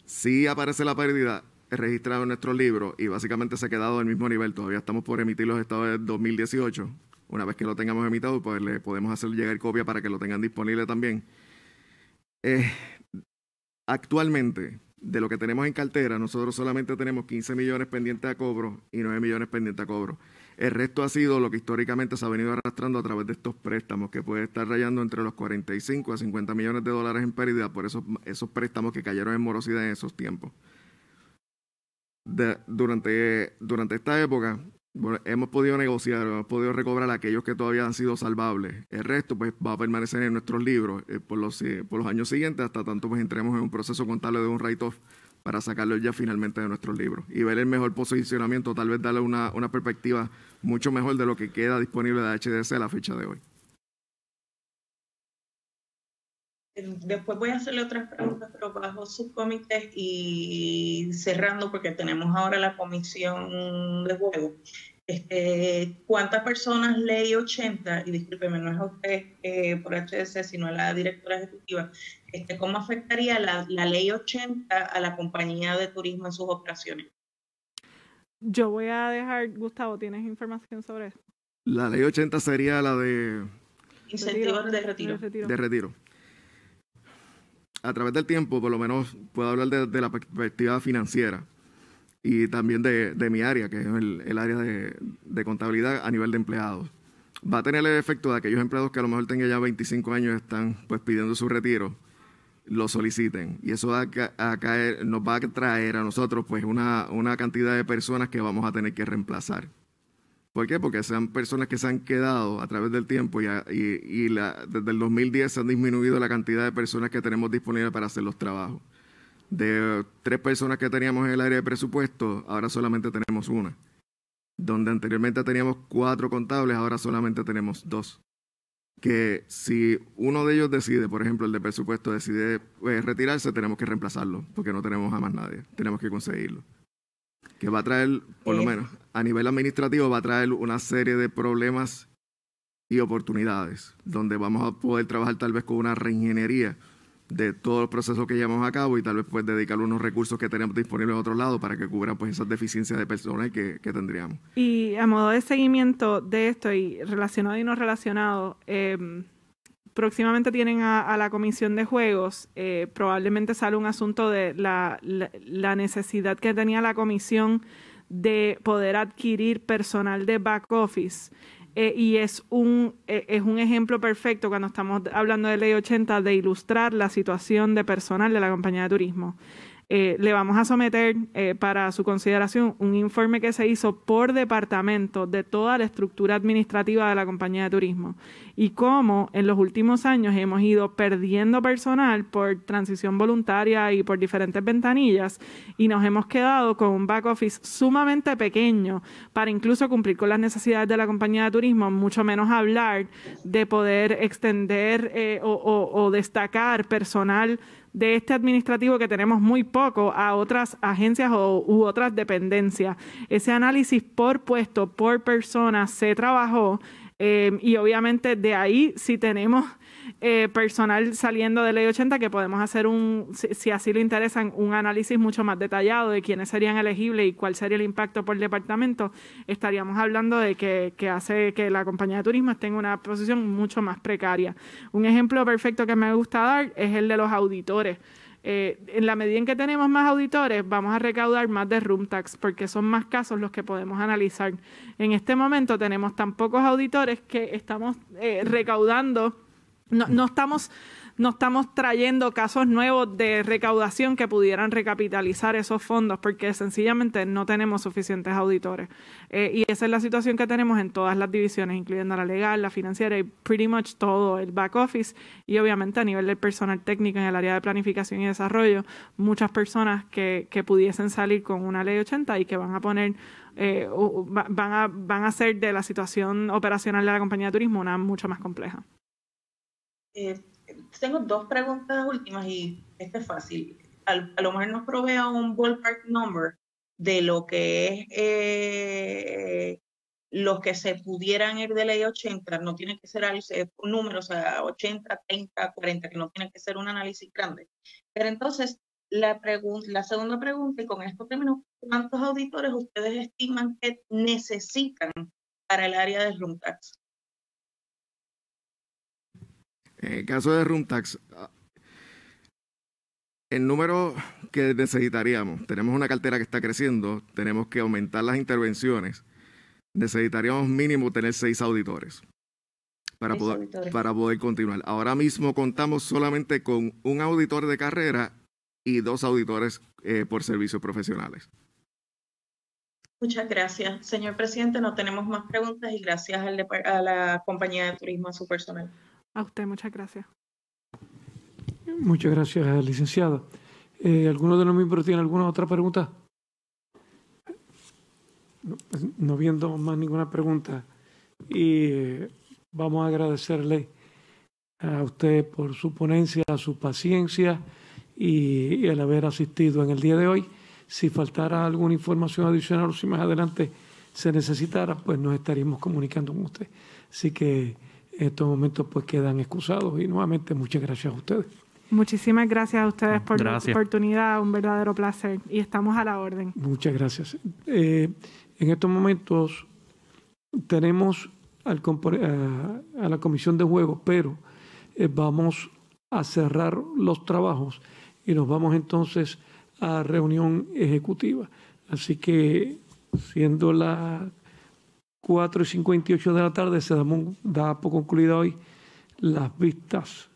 Sí aparece la pérdida registrada en nuestros libros y básicamente se ha quedado al mismo nivel. Todavía estamos por emitir los estados de 2018. Una vez que lo tengamos emitido, pues le podemos hacer llegar copia para que lo tengan disponible también. Actualmente, de lo que tenemos en cartera, nosotros solamente tenemos 15 millones pendientes a cobro y 9 millones pendientes a cobro. El resto ha sido lo que históricamente se ha venido arrastrando a través de estos préstamos, que puede estar rayando entre los 45 a 50 millones de dólares en pérdida por esos préstamos que cayeron en morosidad en esos tiempos. Durante esta época, bueno, hemos podido negociar, hemos podido recobrar aquellos que todavía han sido salvables. El resto pues va a permanecer en nuestros libros por los años siguientes, hasta tanto pues entremos en un proceso contable de un write-off para sacarlo ya finalmente de nuestros libros y ver el mejor posicionamiento, tal vez darle una perspectiva mucho mejor de lo que queda disponible de HDC a la fecha de hoy. Después voy a hacerle otras preguntas, pero bajo subcomités y cerrando, porque tenemos ahora la comisión de juego. ¿Cuántas personas ley 80, y discúlpeme, no es a usted por HDC, sino a la directora ejecutiva, cómo afectaría la ley 80 a la compañía de turismo en sus operaciones? Yo voy a dejar, Gustavo, ¿tienes información sobre eso? La ley 80 sería la de... Incentivos de retiro. De retiro. A través del tiempo, por lo menos puedo hablar de la perspectiva financiera y también de mi área, que es el área de contabilidad a nivel de empleados. Va a tener el efecto de aquellos empleados que a lo mejor tengan ya 25 años y están pues pidiendo su retiro, lo soliciten. Y eso nos va a traer a nosotros pues una cantidad de personas que vamos a tener que reemplazar. ¿Por qué? Porque sean personas que se han quedado a través del tiempo y desde el 2010 se han disminuido la cantidad de personas que tenemos disponibles para hacer los trabajos. De 3 personas que teníamos en el área de presupuesto, ahora solamente tenemos 1. Donde anteriormente teníamos 4 contables, ahora solamente tenemos 2. Que si uno de ellos decide, por ejemplo el de presupuesto decide retirarse, tenemos que reemplazarlo, porque no tenemos a más nadie, tenemos que conseguirlo. Que va a traer, por lo menos a nivel administrativo, va a traer una serie de problemas y oportunidades, donde vamos a poder trabajar tal vez con una reingeniería de todos los procesos que llevamos a cabo y tal vez pues dedicar unos recursos que tenemos disponibles en otro lado para que cubran pues esas deficiencias de personal que tendríamos. Y a modo de seguimiento de esto, y relacionado y no relacionado, próximamente tienen a la comisión de juegos, probablemente sale un asunto de la necesidad que tenía la comisión de poder adquirir personal de back office. Y es un ejemplo perfecto cuando estamos hablando de Ley 80 de ilustrar la situación de personal de la compañía de turismo. Le vamos a someter para su consideración un informe que se hizo por departamento de toda la estructura administrativa de la compañía de turismo y cómo en los últimos años hemos ido perdiendo personal por transición voluntaria y por diferentes ventanillas y nos hemos quedado con un back office sumamente pequeño para incluso cumplir con las necesidades de la compañía de turismo, mucho menos hablar de poder extender o destacar personal de este administrativo que tenemos muy poco a otras agencias u otras dependencias. Ese análisis por puesto, por persona, se trabajó y obviamente de ahí si tenemos personal saliendo de Ley 80 que podemos hacer si así le interesan, un análisis mucho más detallado de quiénes serían elegibles y cuál sería el impacto por departamento, estaríamos hablando de que hace que la compañía de turismo esté en una posición mucho más precaria. Un ejemplo perfecto que me gusta dar es el de los auditores. En la medida en que tenemos más auditores, vamos a recaudar más de room tax porque son más casos los que podemos analizar. En este momento tenemos tan pocos auditores que estamos recaudando. No estamos trayendo casos nuevos de recaudación que pudieran recapitalizar esos fondos porque sencillamente no tenemos suficientes auditores. Y esa es la situación que tenemos en todas las divisiones, incluyendo la legal, la financiera y pretty much todo el back office. Y obviamente a nivel del personal técnico en el área de planificación y desarrollo, muchas personas que pudiesen salir con una ley 80 y que van a poner van a hacer de la situación operacional de la compañía de turismo una mucho más compleja. Tengo dos preguntas últimas y este es fácil. A lo mejor nos provea un ballpark number de lo que es los que se pudieran ir de ley 80. No tiene que ser un número, o sea, 80, 30, 40, que no tiene que ser un análisis grande. Pero entonces, la segunda pregunta, y con esto termino, ¿cuántos auditores ustedes estiman que necesitan para el área de room tax? En el caso de room tax, el número que necesitaríamos, tenemos una cartera que está creciendo, tenemos que aumentar las intervenciones, necesitaríamos mínimo tener 6 auditores para poder continuar. Ahora mismo contamos solamente con un auditor de carrera y 2 auditores por servicios profesionales. Muchas gracias, señor presidente. No tenemos más preguntas y gracias a la compañía de turismo, a su personal. A usted, muchas gracias. Muchas gracias, licenciada. ¿Alguno de los miembros tiene alguna otra pregunta? No viendo más ninguna pregunta. Y vamos a agradecerle a usted por su ponencia, su paciencia y el haber asistido en el día de hoy. Si faltara alguna información adicional o si más adelante se necesitara, pues nos estaríamos comunicando con usted. Así que en estos momentos pues quedan excusados y nuevamente muchas gracias a ustedes. Muchísimas gracias a ustedes por la oportunidad, un verdadero placer y estamos a la orden. Muchas gracias. En estos momentos tenemos a la Comisión de Juegos, pero vamos a cerrar los trabajos y nos vamos entonces a reunión ejecutiva. Así que siendo las 4:58 de la tarde, se da por concluida hoy las vistas.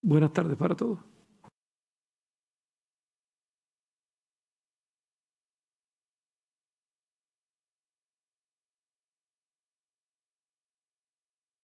Buenas tardes para todos.